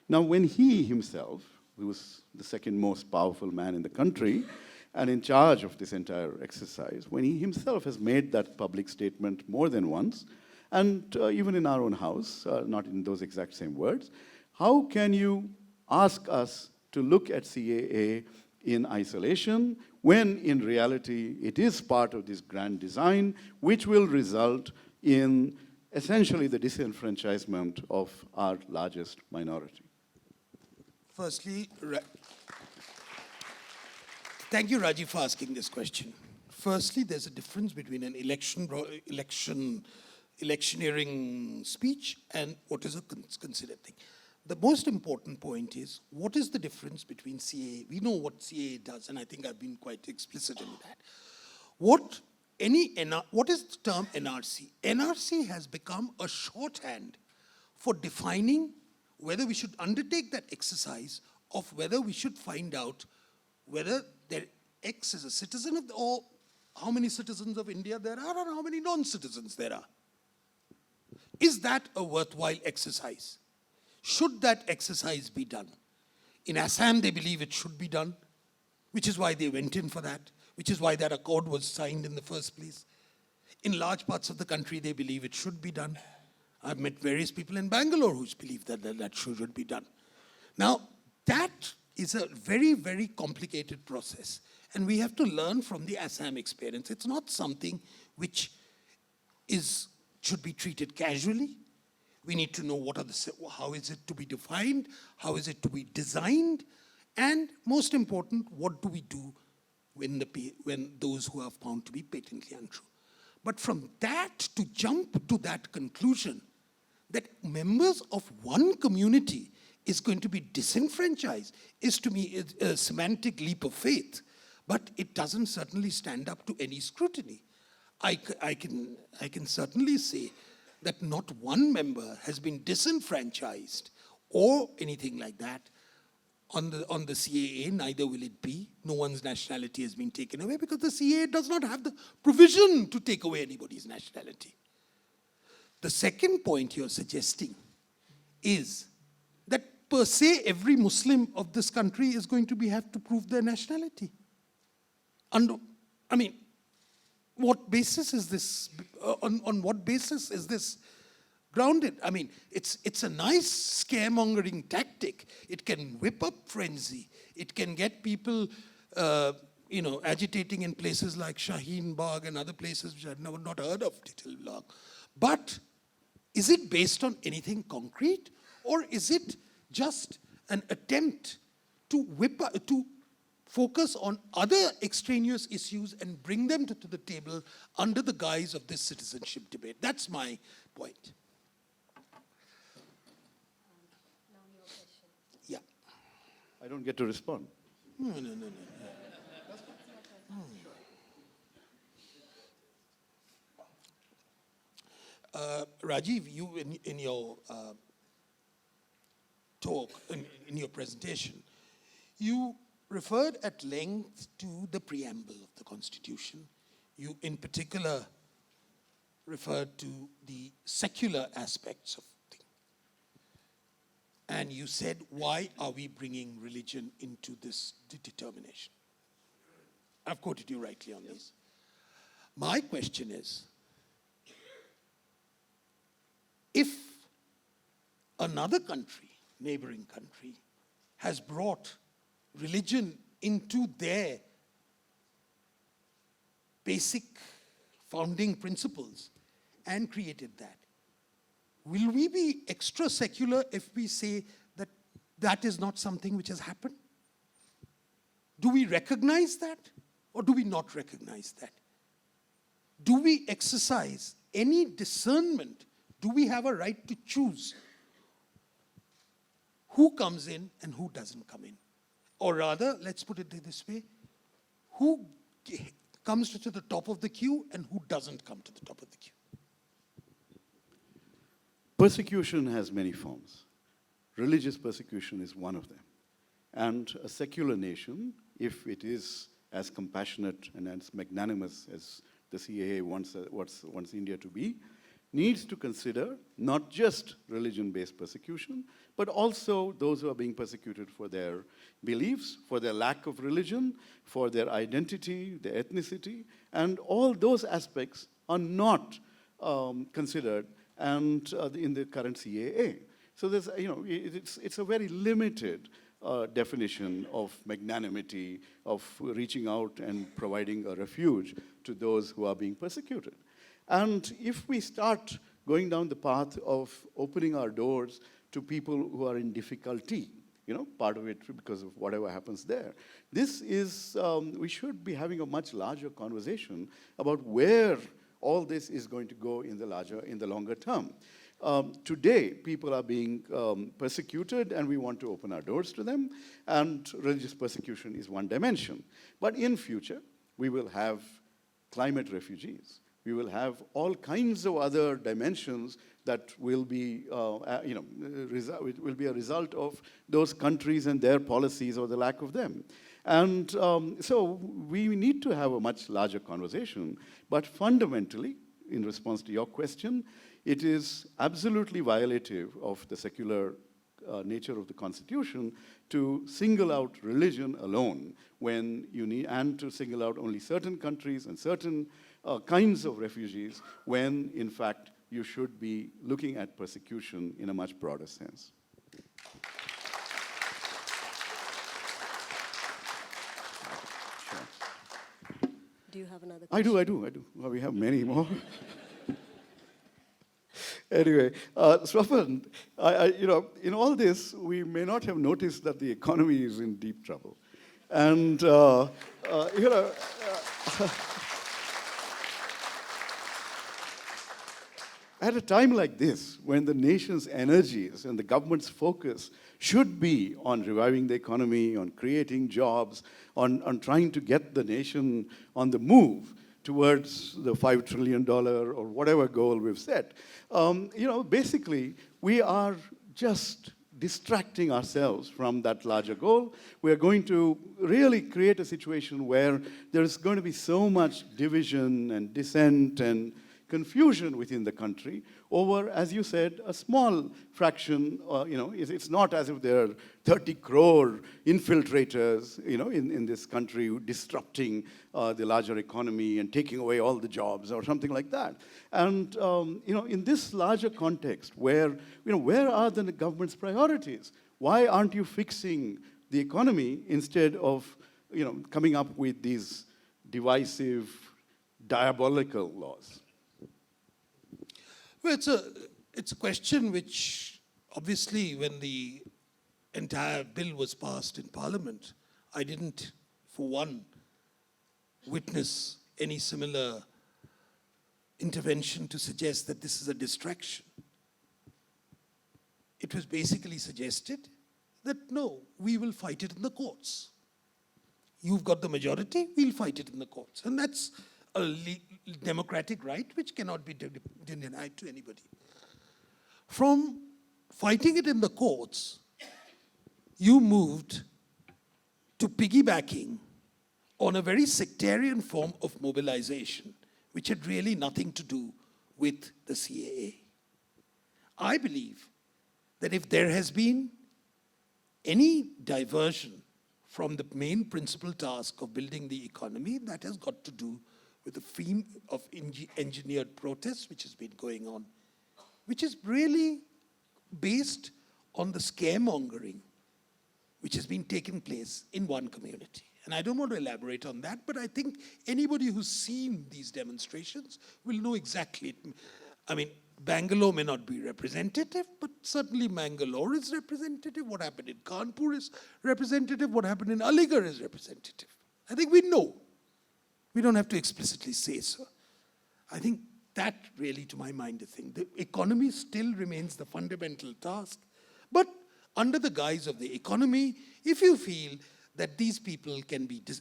Now, when he himself, who was the second most powerful man in the country and in charge of this entire exercise, when he himself has made that public statement more than once, and even in our own house, not in those exact same words, how can you ask us to look at CAA in isolation when in reality it is part of this grand design which will result in essentially the disenfranchisement of our largest minority? Firstly, thank you, Rajiv, for asking this question. Firstly, there's a difference between an electioneering speech and what is a considered thing. The most important point is, what is the difference between CAA? We know what CAA does, and I think I've been quite explicit in that. What is the term NRC? NRC has become a shorthand for defining whether we should undertake that exercise of whether we should find out whether their X is a citizen of or how many citizens of India there are or how many non-citizens there are. Is that a worthwhile exercise? Should that exercise be done? In Assam, they believe it should be done, which is why they went in for that, which is why that accord was signed in the first place. In large parts of the country, they believe it should be done. I've met various people in Bangalore who believe that should be done. Now, that is a very, very complicated process. And we have to learn from the Assam experience. It's not something which should be treated casually. We need to know how is it to be defined, how is it to be designed, and most important, what do we do when those who are found to be patently untrue. But from that to jump to that conclusion that members of one community is going to be disenfranchised is to me a semantic leap of faith, but it doesn't certainly stand up to any scrutiny. I can certainly say that not one member has been disenfranchised or anything like that on the CAA, neither will it be. No one's nationality has been taken away because the CAA does not have the provision to take away anybody's nationality. The second point you're suggesting is that per se every Muslim of this country is going to have to prove their nationality. And I mean, what basis is this? On what basis is this grounded? I mean, it's a nice scaremongering tactic. It can whip up frenzy. It can get people, agitating in places like Shaheen Bagh and other places which I've never not heard of till long. But is it based on anything concrete, or is it just an attempt to focus on other extraneous issues and bring them to the table under the guise of this citizenship debate? That's my point. Now your question. Yeah. I don't get to respond. No. Rajiv, you in your talk, in your presentation, you referred at length to the preamble of the Constitution. You, in particular, referred to the secular aspects of things. And you said, why are we bringing religion into this determination? I've quoted you rightly on this. My question is, if another country, neighboring country, has brought religion into their basic founding principles and created that, will we be extra secular if we say that that is not something which has happened? Do we recognize that, or do we not recognize that? Do we exercise any discernment? Do we have a right to choose who comes in and who doesn't come in? Or rather, let's put it this way, who comes to the top of the queue and who doesn't come to the top of the queue? Persecution has many forms. Religious persecution is one of them. And a secular nation, if it is as compassionate and as magnanimous as the CAA wants India to be, needs to consider not just religion-based persecution, but also those who are being persecuted for their beliefs, for their lack of religion, for their identity, their ethnicity, and all those aspects are not considered and in the current CAA. So there's, it's a very limited definition of magnanimity, of reaching out and providing a refuge to those who are being persecuted. And if we start going down the path of opening our doors to people who are in difficulty, part of it because of whatever happens there, this is, we should be having a much larger conversation about where all this is going to go in the longer term. Today, people are being persecuted, and we want to open our doors to them, and religious persecution is one dimension. But in future, we will have climate refugees. We will have all kinds of other dimensions that will be, will be a result of those countries and their policies or the lack of them. And so we need to have a much larger conversation. But fundamentally, in response to your question, it is absolutely violative of the secular nature of the Constitution to single out religion alone when you need, and to single out only certain countries and certain kinds of refugees when, in fact, you should be looking at persecution in a much broader sense. Do you have another question? I do. Well, we have many more. Anyway, Swapan, in all this, we may not have noticed that the economy is in deep trouble. And, at a time like this, when the nation's energies and the government's focus should be on reviving the economy, on creating jobs, on trying to get the nation on the move towards the $5 trillion or whatever goal we've set, basically, we are just distracting ourselves from that larger goal. We are going to really create a situation where there is going to be so much division and dissent and confusion within the country over, as you said, a small fraction. It's not as if there are 30 crore infiltrators, in this country disrupting the larger economy and taking away all the jobs or something like that. And in this larger context, where are the government's priorities? Why aren't you fixing the economy instead of coming up with these divisive, diabolical laws? Well, it's a question which, obviously, when the entire bill was passed in Parliament, I didn't, for one, witness any similar intervention to suggest that this is a distraction. It was basically suggested that, no, we will fight it in the courts. You've got the majority, we'll fight it in the courts. And that's a democratic right which cannot be denied to anybody. From fighting it in the courts, you moved to piggybacking on a very sectarian form of mobilization, which had really nothing to do with the CAA. I believe that if there has been any diversion from the main principal task of building the economy, that has got to do with the theme of engineered protests, which has been going on, which is really based on the scaremongering which has been taking place in one community. And I don't want to elaborate on that, but I think anybody who's seen these demonstrations will know exactly. I mean, Bangalore may not be representative, but certainly Mangalore is representative. What happened in Kanpur is representative. What happened in Aligarh is representative. I think we know. We don't have to explicitly say so. I think that really, to my mind, the thing. The economy still remains the fundamental task. But under the guise of the economy, if you feel that these people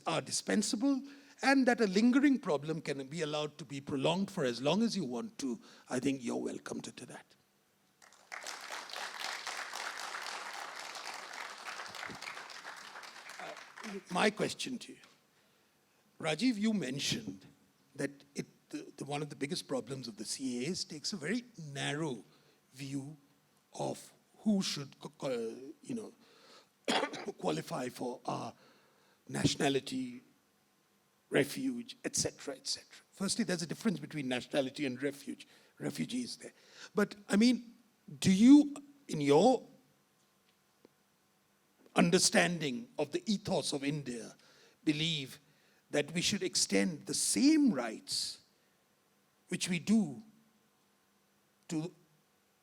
are dispensable and that a lingering problem can be allowed to be prolonged for as long as you want to, I think you're welcome to that. My question to you. Rajiv, you mentioned that one of the biggest problems of the CAA takes a very narrow view of who should qualify for our nationality, refuge, etc., etc. Firstly, there's a difference between nationality and refugees there. But, I mean, do you, in your understanding of the ethos of India, believe that we should extend the same rights which we do to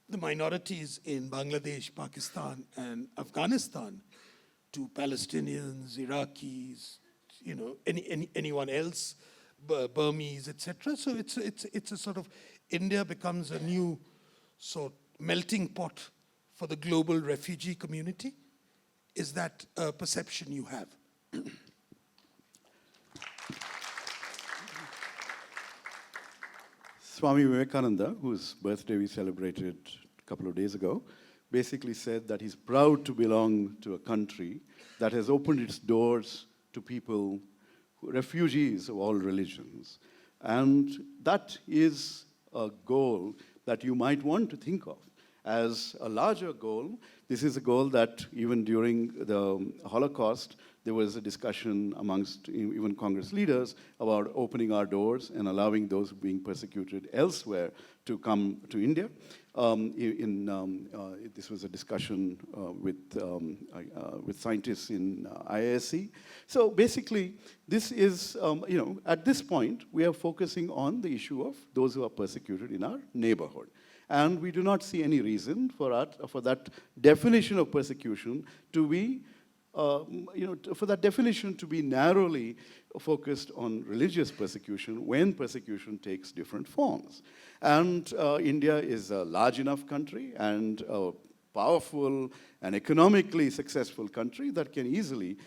the minorities in Bangladesh, Pakistan, and Afghanistan, to Palestinians, Iraqis, anyone else, Burmese, etc. So it's a sort of, India becomes a new sort of melting pot for the global refugee community. Is that a perception you have? Swami Vivekananda, whose birthday we celebrated a couple of days ago, basically said that he's proud to belong to a country that has opened its doors to people, refugees of all religions. And that is a goal that you might want to think of as a larger goal. This is a goal that even during the Holocaust, there was a discussion amongst even Congress leaders about opening our doors and allowing those being persecuted elsewhere to come to India. This was a discussion with scientists in IISc. So basically, this is, at this point, we are focusing on the issue of those who are persecuted in our neighborhood. And we do not see any reason for that definition of persecution to be, for that definition to be narrowly focused on religious persecution when persecution takes different forms. And India is a large enough country and a powerful and economically successful country that can easily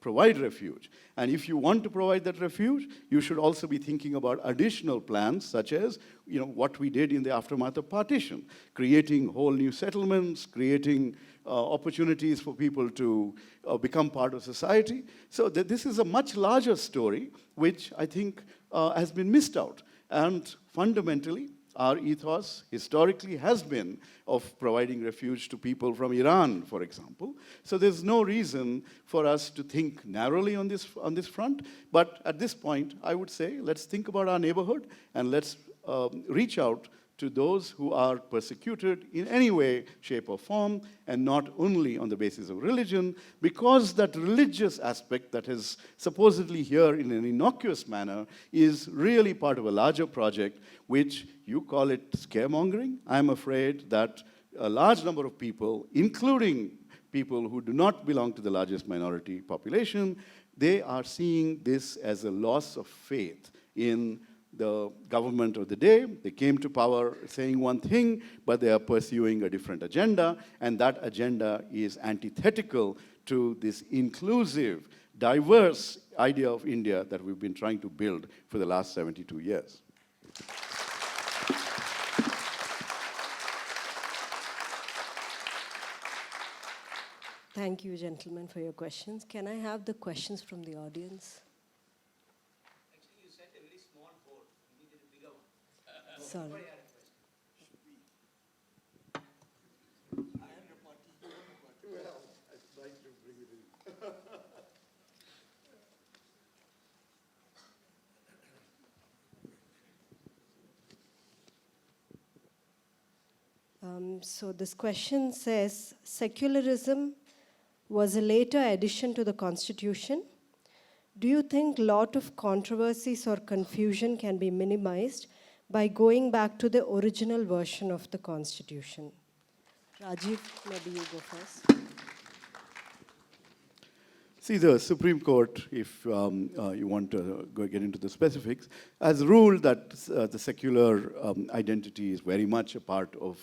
provide refuge. And if you want to provide that refuge, you should also be thinking about additional plans, such as what we did in the aftermath of partition, creating whole new settlements, creating opportunities for people to become part of society. So this is a much larger story, which I think has been missed out. And fundamentally, our ethos historically has been of providing refuge to people from Iran, for example. So there's no reason for us to think narrowly on this front. But at this point, I would say, let's think about our neighborhood and let's reach out to those who are persecuted in any way, shape, or form, and not only on the basis of religion, because that religious aspect that is supposedly here in an innocuous manner is really part of a larger project, which you call it scaremongering. I'm afraid that a large number of people, including people who do not belong to the largest minority population, they are seeing this as a loss of faith in the government of the day. They came to power saying one thing, but they are pursuing a different agenda, and that agenda is antithetical to this inclusive, diverse idea of India that we've been trying to build for the last 72 years. Thank you, gentlemen, for your questions. Can I have the questions from the audience? Sorry. So this question says, secularism was a later addition to the Constitution. Do you think a lot of controversies or confusion can be minimized by going back to the original version of the Constitution? Rajiv, maybe you go first. See, the Supreme Court, if you want to get into the specifics, has ruled that the secular identity is very much a part of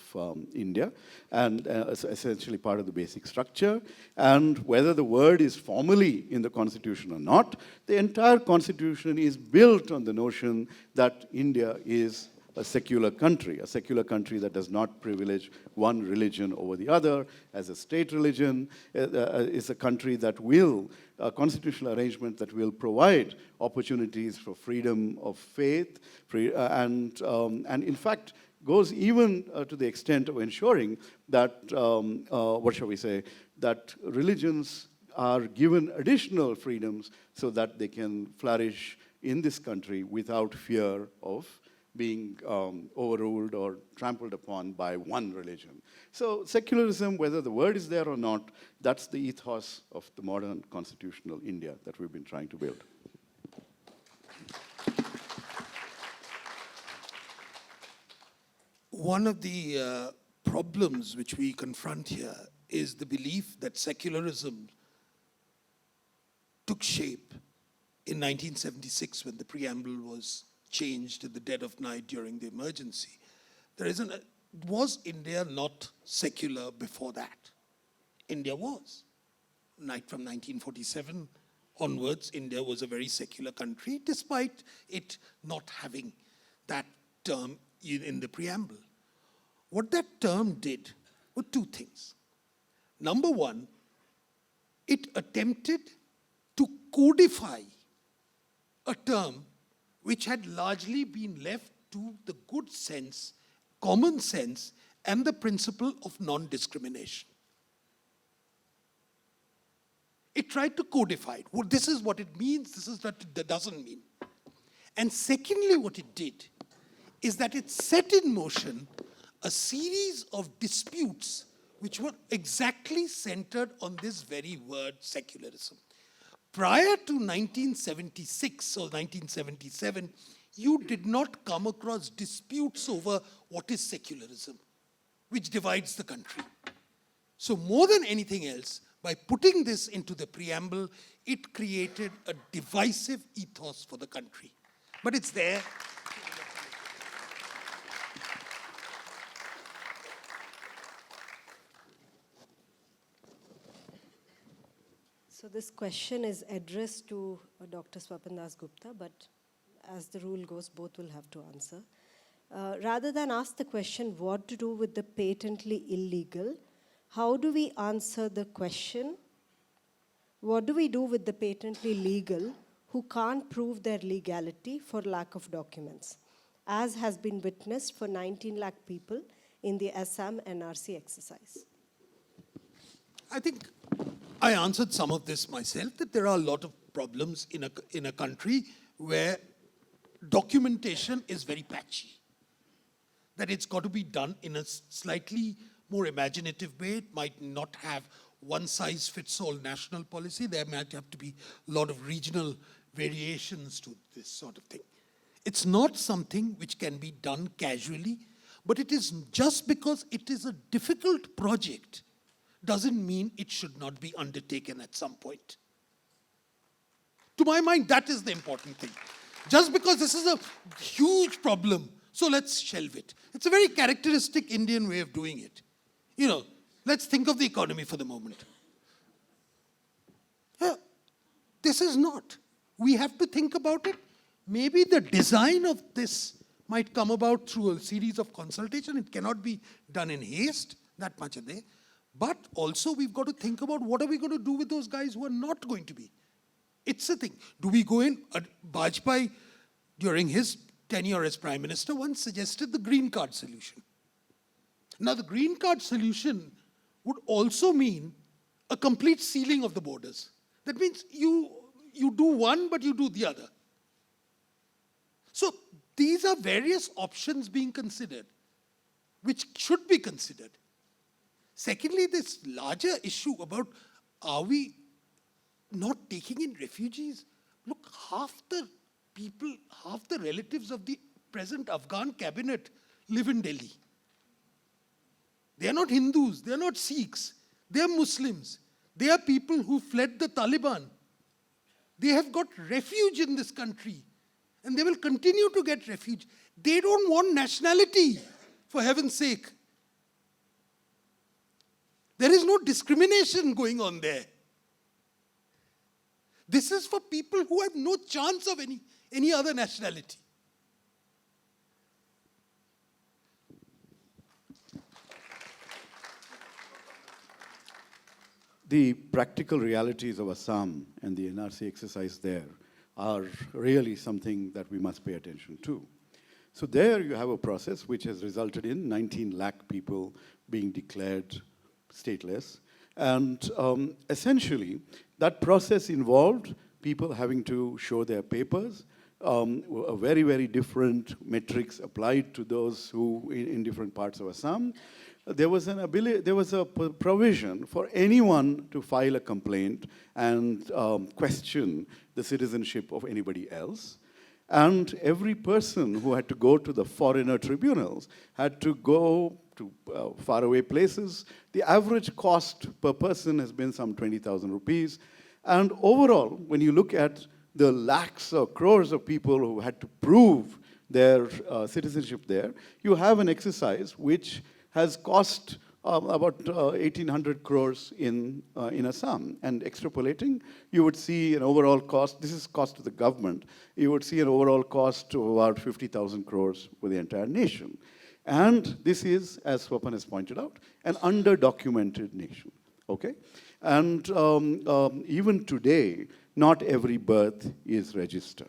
India and essentially part of the basic structure. And whether the word is formally in the Constitution or not, the entire Constitution is built on the notion that India is a secular country that does not privilege one religion over the other as a state religion, is a country that will, a constitutional arrangement that will provide opportunities for freedom of faith, and in fact goes even to the extent of ensuring that, that religions are given additional freedoms so that they can flourish in this country without fear of being overruled or trampled upon by one religion. So secularism, whether the word is there or not, that's the ethos of the modern constitutional India that we've been trying to build. One of the problems which we confront here is the belief that secularism took shape in 1976 when the preamble was changed in the dead of night during the emergency. Was India not secular before that? India was. From 1947 onwards, India was a very secular country, despite it not having that term in the preamble. What that term did were two things. Number one, it attempted to codify a term which had largely been left to the good sense, common sense, and the principle of non-discrimination. It tried to codify it. Well, this is what it means, this is what it doesn't mean. And secondly, what it did is that it set in motion a series of disputes which were exactly centered on this very word, secularism. Prior to 1976 or 1977, you did not come across disputes over what is secularism, which divides the country. So more than anything else, by putting this into the preamble, it created a divisive ethos for the country. But it's there. So this question is addressed to Dr. Swapan Dasgupta, but as the rule goes, both will have to answer. Rather than ask the question, what to do with the patently illegal, how do we answer the question, what do we do with the patently legal who can't prove their legality for lack of documents, as has been witnessed for 19 lakh people in the Assam NRC exercise? I think I answered some of this myself, that there are a lot of problems in a country where documentation is very patchy. That it's got to be done in a slightly more imaginative way. It might not have one-size-fits-all national policy. There might have to be a lot of regional variations to this sort of thing. It's not something which can be done casually, but it is just because it is a difficult project doesn't mean it should not be undertaken at some point. To my mind, that is the important thing. Just because this is a huge problem, so let's shelve it. It's a very characteristic Indian way of doing it. You know, let's think of the economy for the moment. Yeah, this is not. We have to think about it. Maybe the design of this might come about through a series of consultation. It cannot be done in haste, that much a day. But also we've got to think about what are we going to do with those guys who are not going to be. It's a thing. Do we go in? Vajpayee, during his tenure as Prime Minister, once suggested the green card solution. Now, the green card solution would also mean a complete sealing of the borders. That means you do one, but you do the other. So these are various options being considered, which should be considered. Secondly, this larger issue about are we not taking in refugees? Look, half the people, half the relatives of the present Afghan cabinet live in Delhi. They are not Hindus, they are not Sikhs, they are Muslims. They are people who fled the Taliban. They have got refuge in this country and they will continue to get refuge. They don't want nationality, for heaven's sake. There is no discrimination going on there. This is for people who have no chance of any other nationality. The practical realities of Assam and the NRC exercise there are really something that we must pay attention to. So there you have a process which has resulted in 19 lakh people being declared stateless. And essentially, that process involved people having to show their papers, a very, very different metrics applied to those who in different parts of Assam. There was a provision for anyone to file a complaint and question the citizenship of anybody else. And every person who had to go to the foreigner tribunals had to go to faraway places. The average cost per person has been some 20,000 rupees. And overall, when you look at the lakhs or crores of people who had to prove their citizenship there, you have an exercise which has cost about 1,800 crores in Assam. And extrapolating, you would see an overall cost, this is cost to the government, you would see an overall cost of about 50,000 crores for the entire nation. And this is, as Swapan has pointed out, an under-documented nation, okay? And even today, not every birth is registered.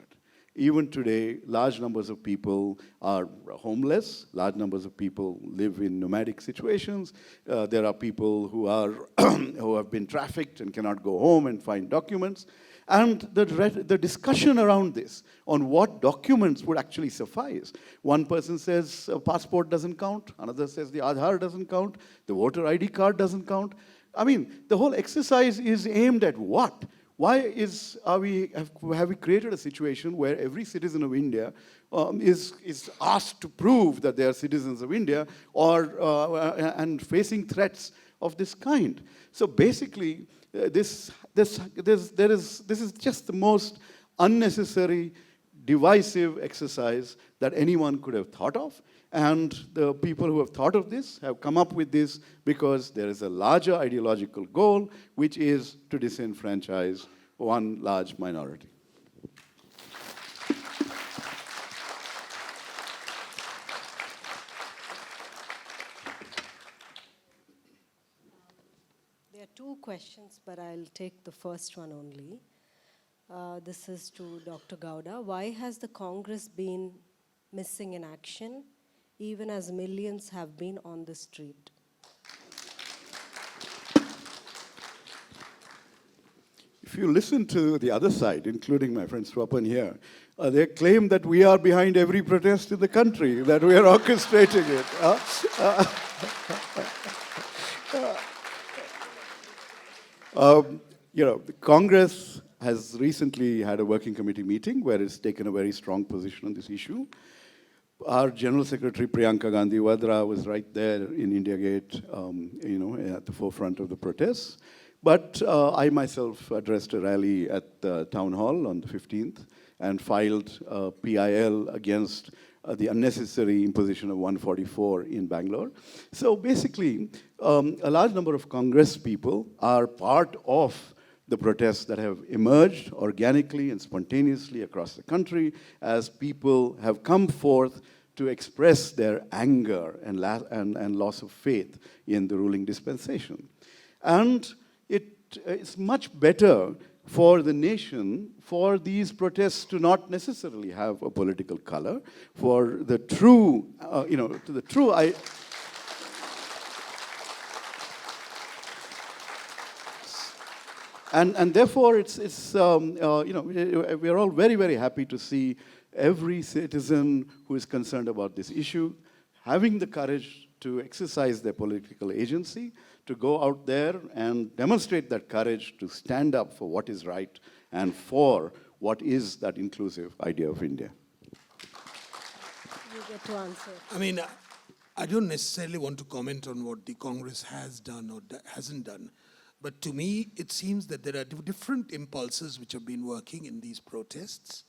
Even today, large numbers of people are homeless, large numbers of people live in nomadic situations. There are people who are who have been trafficked and cannot go home and find documents. And the discussion around this, on what documents would actually suffice. One person says a passport doesn't count, another says the Aadhaar doesn't count, the voter ID card doesn't count. I mean, the whole exercise is aimed at what? Why have we created a situation where every citizen of India is asked to prove that they are citizens of India and facing threats of this kind? So basically, this is just the most unnecessary, divisive exercise that anyone could have thought of. And the people who have thought of this have come up with this because there is a larger ideological goal, which is to disenfranchise one large minority. There are two questions, but I'll take the first one only. This is to Dr. Gowda. Why has the Congress been missing in action, even as millions have been on the street? If you listen to the other side, including my friend Swapan here, they claim that we are behind every protest in the country, that we are orchestrating it. The Congress has recently had a working committee meeting where it's taken a very strong position on this issue. Our General Secretary Priyanka Gandhi Vadra was right there in India Gate, at the forefront of the protests. But I myself addressed a rally at the town hall on the 15th and filed a PIL against the unnecessary imposition of 144 in Bangalore. So basically, a large number of Congress people are part of the protests that have emerged organically and spontaneously across the country as people have come forth to express their anger and loss of faith in the ruling dispensation. And it's much better for the nation for these protests to not necessarily have a political color, for the true, And therefore, we're all very, very happy to see every citizen who is concerned about this issue having the courage to exercise their political agency, to go out there and demonstrate that courage to stand up for what is right and for what is that inclusive idea of India. You get to answer. I mean, I don't necessarily want to comment on what the Congress has done or hasn't done. But to me, it seems that there are different impulses which have been working in these protests.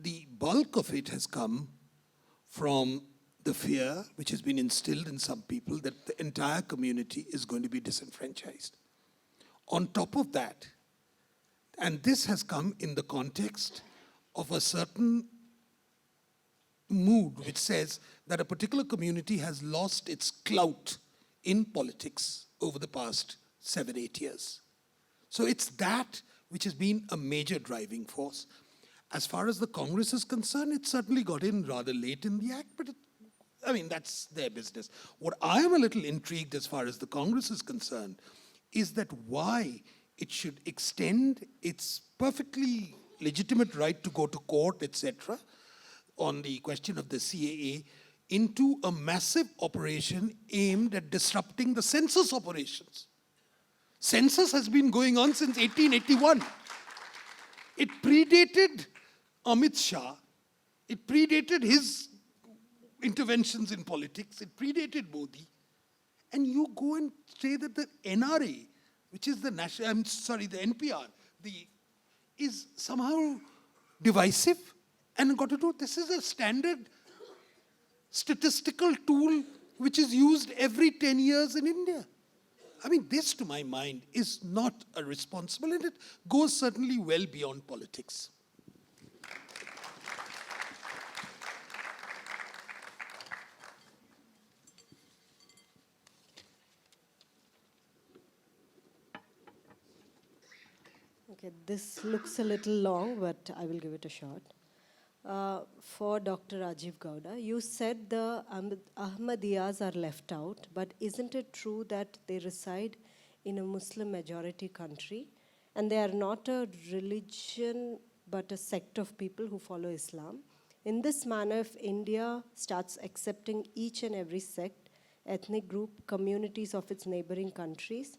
The bulk of it has come from the fear which has been instilled in some people that the entire community is going to be disenfranchised. On top of that, and this has come in the context of a certain mood which says that a particular community has lost its clout in politics over the past 7-8 years. So it's that which has been a major driving force. As far as the Congress is concerned, it certainly got in rather late in the act, but that's their business. What I am a little intrigued as far as the Congress is concerned is that why it should extend its perfectly legitimate right to go to court, etc., on the question of the CAA into a massive operation aimed at disrupting the census operations. Census has been going on since 1881. It predated Amit Shah. It predated his interventions in politics. It predated Modi. And you go and say that the NRA, which is the NPR, is somehow divisive and got to do, this is a standard statistical tool which is used every 10 years in India. This to my mind is not a responsible, and it goes certainly well beyond politics. Okay, this looks a little long, but I will give it a shot. For Dr. Rajiv Gowda, you said the Ahmadiyas are left out, but isn't it true that they reside in a Muslim majority country and they are not a religion but a sect of people who follow Islam? In this manner, if India starts accepting each and every sect, ethnic group, communities of its neighboring countries,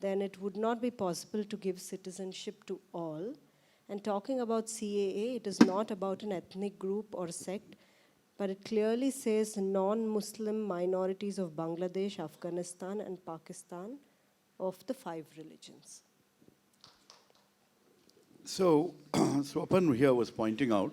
then it would not be possible to give citizenship to all. And talking about CAA, it is not about an ethnic group or sect, but it clearly says non-Muslim minorities of Bangladesh, Afghanistan, and Pakistan of the 5 religions. So, Swapan here was pointing out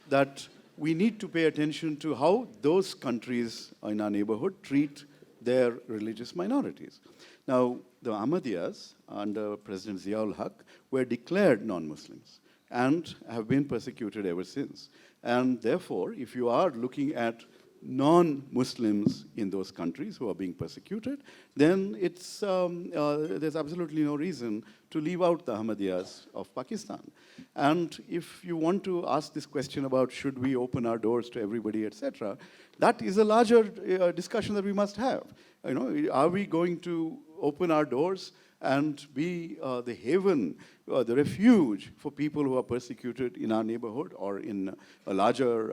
that we need to pay attention to how those countries in our neighborhood treat their religious minorities. Now, the Ahmadiyas under President Ziaul Haq were declared non-Muslims and have been persecuted ever since. And therefore, if you are looking at non-Muslims in those countries who are being persecuted, then there's absolutely no reason to leave out the Ahmadiyas of Pakistan. And if you want to ask this question about should we open our doors to everybody, etc., that is a larger discussion that we must have. You know, are we going to open our doors and be the haven, the refuge for people who are persecuted in our neighborhood or in a larger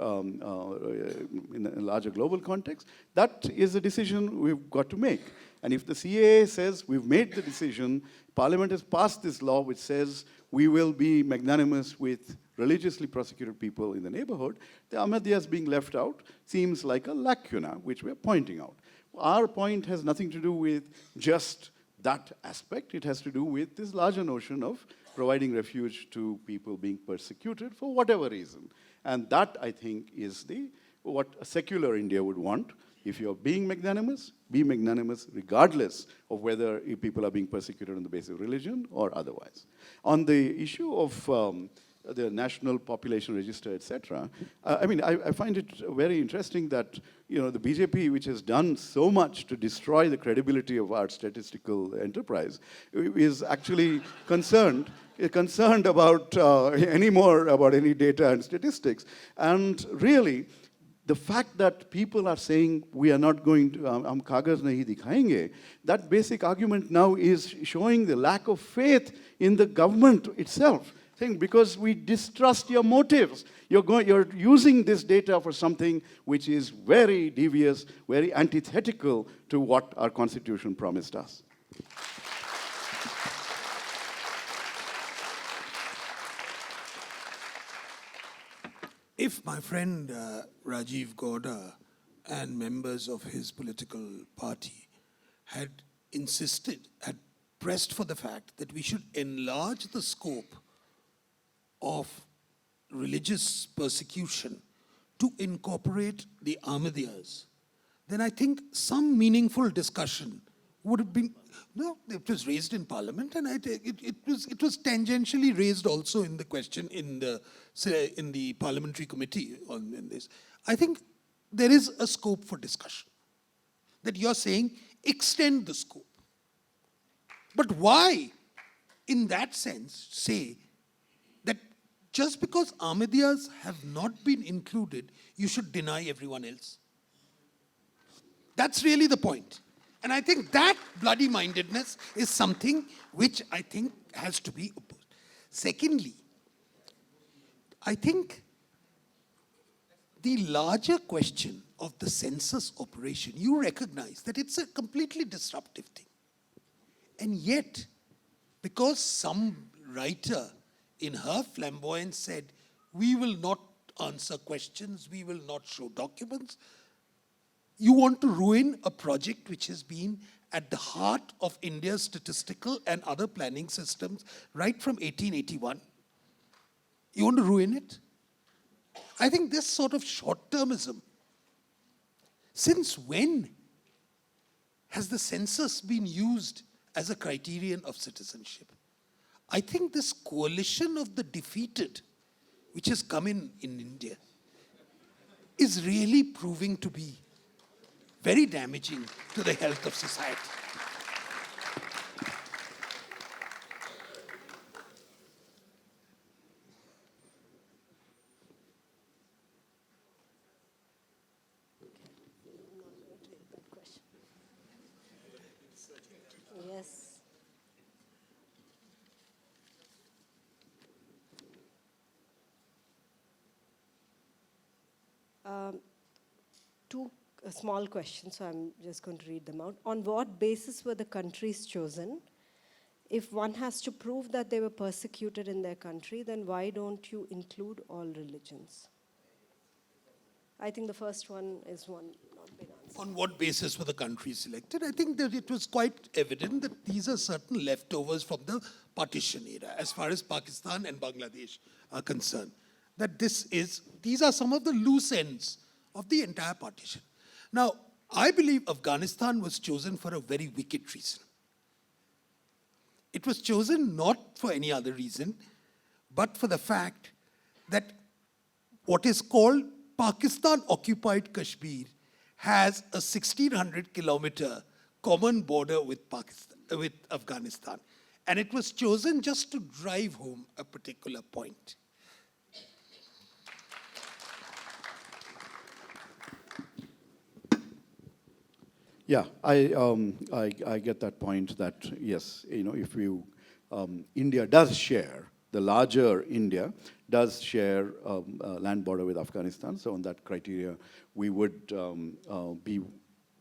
global context? That is a decision we've got to make. And if the CAA says we've made the decision, Parliament has passed this law which says we will be magnanimous with religiously prosecuted people in the neighborhood, the Ahmadiyas being left out seems like a lacuna, which we're pointing out. Our point has nothing to do with just that aspect. It has to do with this larger notion of providing refuge to people being persecuted for whatever reason. And that, I think, is what a secular India would want. If you're being magnanimous, be magnanimous regardless of whether people are being persecuted on the basis of religion or otherwise. On the issue of the National Population Register, etc. I find it very interesting that the BJP, which has done so much to destroy the credibility of our statistical enterprise, is actually concerned about any data and statistics. And really, the fact that people are saying we are not going to, hum kagaz nahi dikhayenge, that basic argument now is showing the lack of faith in the government itself. Because we distrust your motives. You're using this data for something which is very devious, very antithetical to what our Constitution promised us. If my friend Rajiv Gowda and members of his political party had pressed for the fact that we should enlarge the scope of religious persecution to incorporate the Ahmadiyas, then I think some meaningful discussion would have been. No, it was raised in Parliament, and it was tangentially raised also in the question in the parliamentary committee on this. I think there is a scope for discussion. That you're saying extend the scope, but why, in that sense, say that just because Ahmadiyas have not been included, you should deny everyone else? That's really the point. And I think that bloody-mindedness is something which I think has to be opposed. Secondly, I think the larger question of the census operation, you recognize that it's a completely disruptive thing. And yet, because some writer in her flamboyance said, we will not answer questions, we will not show documents, you want to ruin a project which has been at the heart of India's statistical and other planning systems right from 1881. You want to ruin it? I think this sort of short-termism, since when has the census been used as a criterion of citizenship? I think this coalition of the defeated, which has come in India, is really proving to be very damaging to the health of society. Yes. Two small questions, so I'm just going to read them out. On what basis were the countries chosen? If one has to prove that they were persecuted in their country, then why don't you include all religions? I think the first one is one not been answered. On what basis were the countries selected? I think that it was quite evident that these are certain leftovers from the partition era, as far as Pakistan and Bangladesh are concerned. That these are some of the loose ends of the entire partition. Now, I believe Afghanistan was chosen for a very wicked reason. It was chosen not for any other reason, but for the fact that what is called Pakistan-occupied Kashmir has a 1,600-kilometer common border with Afghanistan. And it was chosen just to drive home a particular point. Yeah, I get that point that, yes, if India does share, the larger India does share land border with Afghanistan. So on that criteria, we would be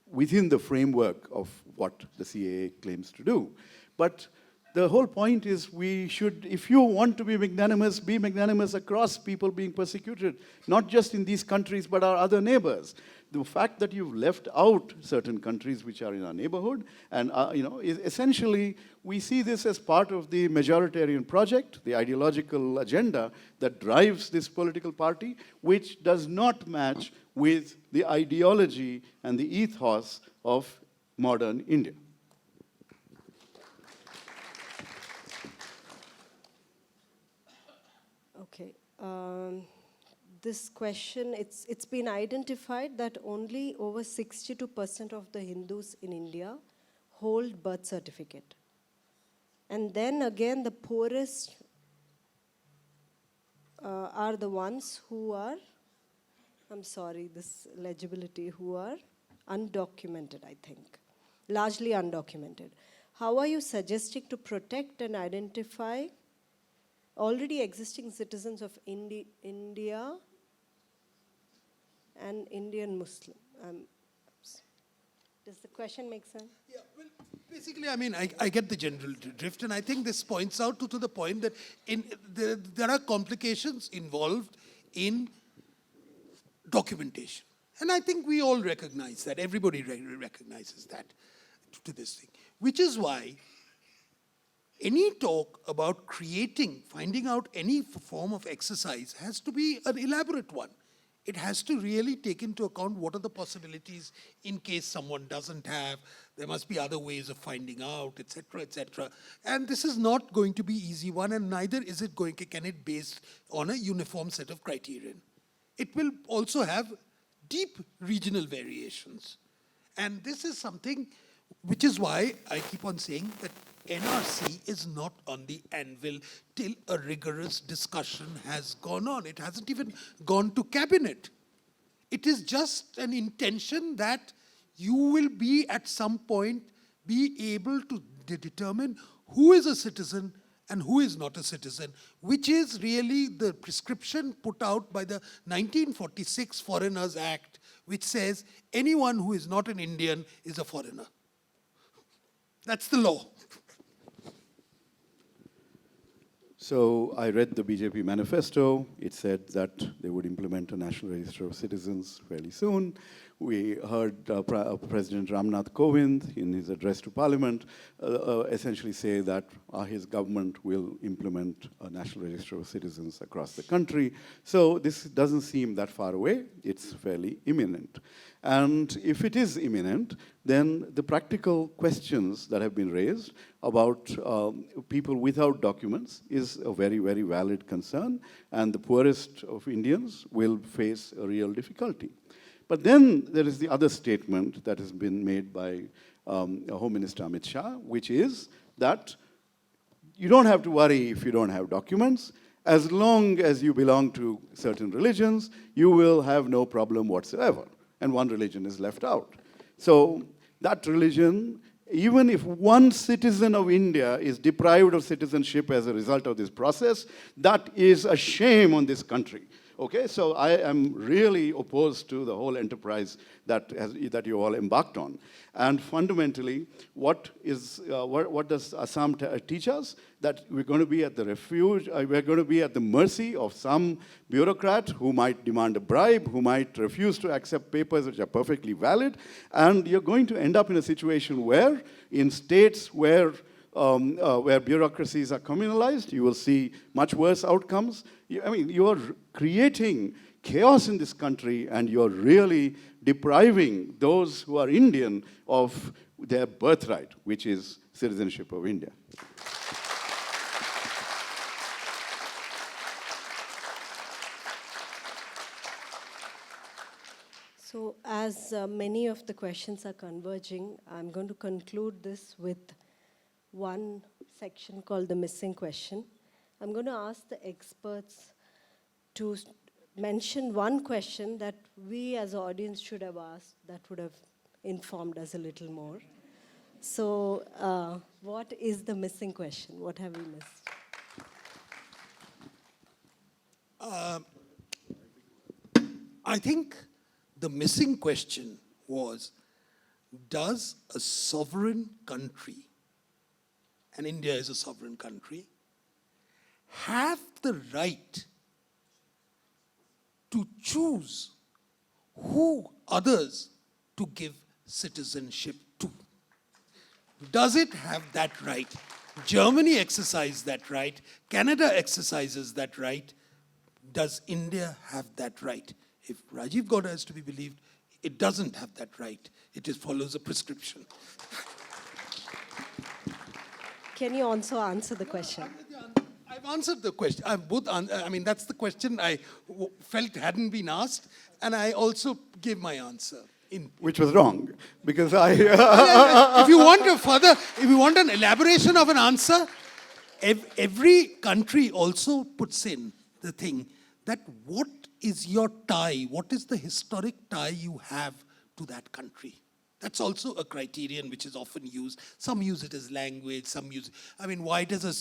within the framework of what the CAA claims to do. But the whole point is we should, if you want to be magnanimous across people being persecuted, not just in these countries, but our other neighbors. The fact that you've left out certain countries which are in our neighborhood, and essentially we see this as part of the majoritarian project, the ideological agenda that drives this political party, which does not match with the ideology and the ethos of modern India. Okay. This question, it's been identified that only over 62% of the Hindus in India hold birth certificate. And then again, the poorest are the ones who are, I'm sorry, this legibility, who are undocumented, I think, largely undocumented. How are you suggesting to protect and identify already existing citizens of India and Indian Muslim? Does the question make sense? Yeah, well, basically, I mean, I get the general drift, and I think this points out to the point that there are complications involved in documentation. And I think we all recognize that, everybody recognizes that to this thing. Which is why any talk about finding out any form of exercise has to be an elaborate one. It has to really take into account what are the possibilities in case someone doesn't have. There must be other ways of finding out, etc., etc. And this is not going to be easy one, and neither is it can it based on a uniform set of criterion. It will also have deep regional variations. And this is something which is why I keep on saying that NRC is not on the anvil till a rigorous discussion has gone on. It hasn't even gone to cabinet. It is just an intention that you will be at some point be able to determine who is a citizen and who is not a citizen, which is really the prescription put out by the 1946 Foreigners Act, which says anyone who is not an Indian is a foreigner. That's the law. So I read the BJP manifesto. It said that they would implement a national register of citizens fairly soon. We heard President Ramnath Kovind in his address to Parliament essentially say that his government will implement a national register of citizens across the country. So this doesn't seem that far away. It's fairly imminent. And if it is imminent, then the practical questions that have been raised about people without documents is a very, very valid concern, and the poorest of Indians will face a real difficulty. But then there is the other statement that has been made by Home Minister Amit Shah, which is that you don't have to worry if you don't have documents. As long as you belong to certain religions, you will have no problem whatsoever. And one religion is left out. So that religion, even if one citizen of India is deprived of citizenship as a result of this process, that is a shame on this country. Okay, so I am really opposed to the whole enterprise that you all embarked on. And fundamentally, what does Assam teach us? That we're going to be at the refuge, we're going to be at the mercy of some bureaucrat who might demand a bribe, who might refuse to accept papers which are perfectly valid, and you're going to end up in a situation where, in states where bureaucracies are communalized, you will see much worse outcomes. You are creating chaos in this country, and you're really depriving those who are Indian of their birthright, which is citizenship of India. So as many of the questions are converging, I'm going to conclude this with one section called the missing question. I'm going to ask the experts to mention one question that we as an audience should have asked that would have informed us a little more. So what is the missing question? What have we missed? I think the missing question was, does a sovereign country, and India is a sovereign country, have the right to choose who others to give citizenship to? Does it have that right? Germany exercised that right. Canada exercises that right. Does India have that right? If Rajiv Gowda is to be believed, it doesn't have that right. It follows a prescription. Can you also answer the question? I've answered the question. That's the question I felt hadn't been asked, and I also gave my answer. Which was wrong, because I... If you want an elaboration of an answer, every country also puts in the thing that what is your tie, what is the historic tie you have to that country? That's also a criterion which is often used. Some use it as language, some use it. Why does a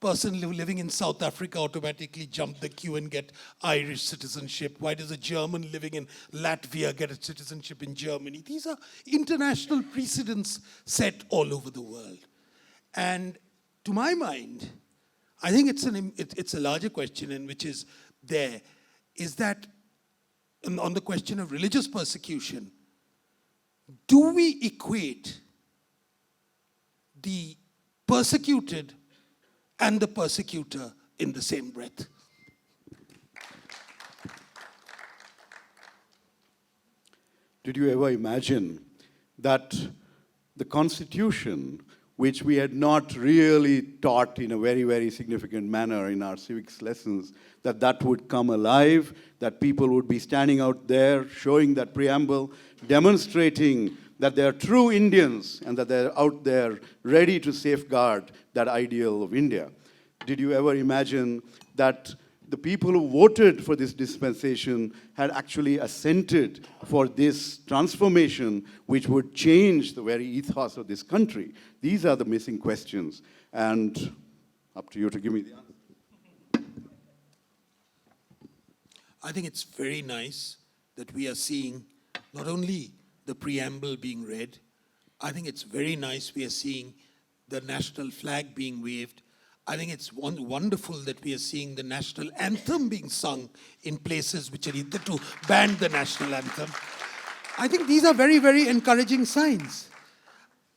person living in South Africa automatically jump the queue and get Irish citizenship? Why does a German living in Latvia get a citizenship in Germany? These are international precedents set all over the world. And to my mind, I think it's a larger question, and which is there, is that on the question of religious persecution, do we equate the persecuted and the persecutor in the same breath? Did you ever imagine that the Constitution, which we had not really taught in a very, very significant manner in our civics lessons, that would come alive, that people would be standing out there showing that preamble, demonstrating that they are true Indians and that they're out there ready to safeguard that ideal of India? Did you ever imagine that the people who voted for this dispensation had actually assented for this transformation which would change the very ethos of this country? These are the missing questions, and up to you to give me the answer. I think it's very nice that we are seeing not only the preamble being read, I think it's very nice we are seeing the national flag being waved. I think it's wonderful that we are seeing the national anthem being sung in places which are either to ban the national anthem. I think these are very, very encouraging signs.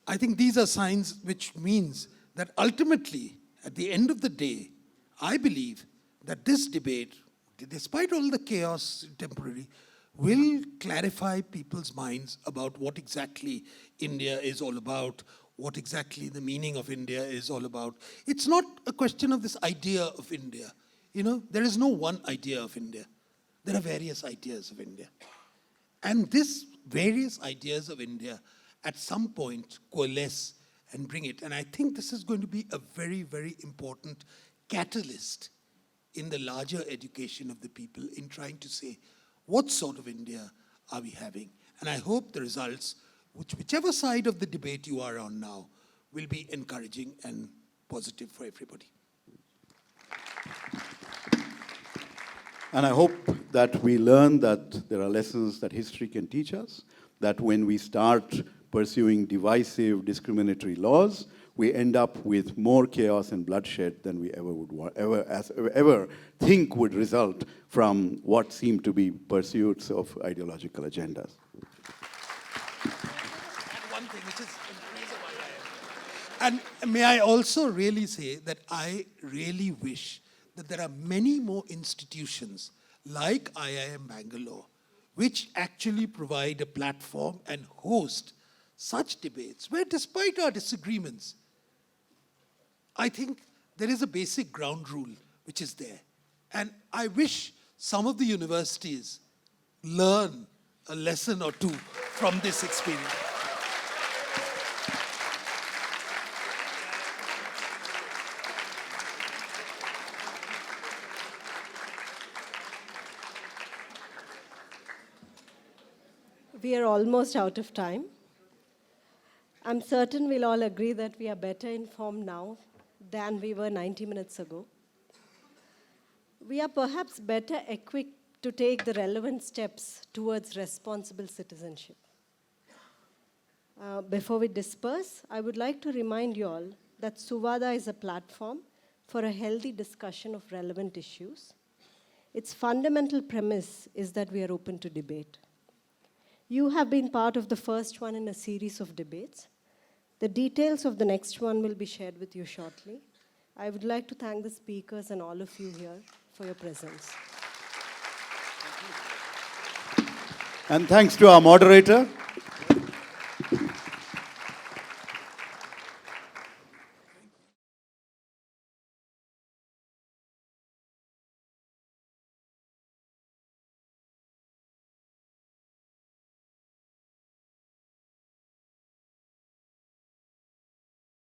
I think these are signs which means that ultimately, at the end of the day, I believe that this debate, despite all the chaos temporary, will clarify people's minds about what exactly India is all about, what exactly the meaning of India is all about. It's not a question of this idea of India. There is no one idea of India. There are various ideas of India. And these various ideas of India at some point coalesce and bring it. And I think this is going to be a very, very important catalyst in the larger education of the people in trying to say, what sort of India are we having? And I hope the results, whichever side of the debate you are on now, will be encouraging and positive for everybody. And I hope that we learn that there are lessons that history can teach us, that when we start pursuing divisive, discriminatory laws, we end up with more chaos and bloodshed than we ever think would result from what seem to be pursuits of ideological agendas. And one thing which is in praise of IIM. And may I also really say that I really wish that there are many more institutions like IIM Bangalore which actually provide a platform and host such debates where, despite our disagreements, I think there is a basic ground rule which is there. And I wish some of the universities learn a lesson or two from this experience. We are almost out of time. I'm certain we'll all agree that we are better informed now than we were 90 minutes ago. We are perhaps better equipped to take the relevant steps towards responsible citizenship. Before we disperse, I would like to remind you all that Suvada is a platform for a healthy discussion of relevant issues. Its fundamental premise is that we are open to debate. You have been part of the first one in a series of debates. The details of the next one will be shared with you shortly. I would like to thank the speakers and all of you here for your presence. And thanks to our moderator,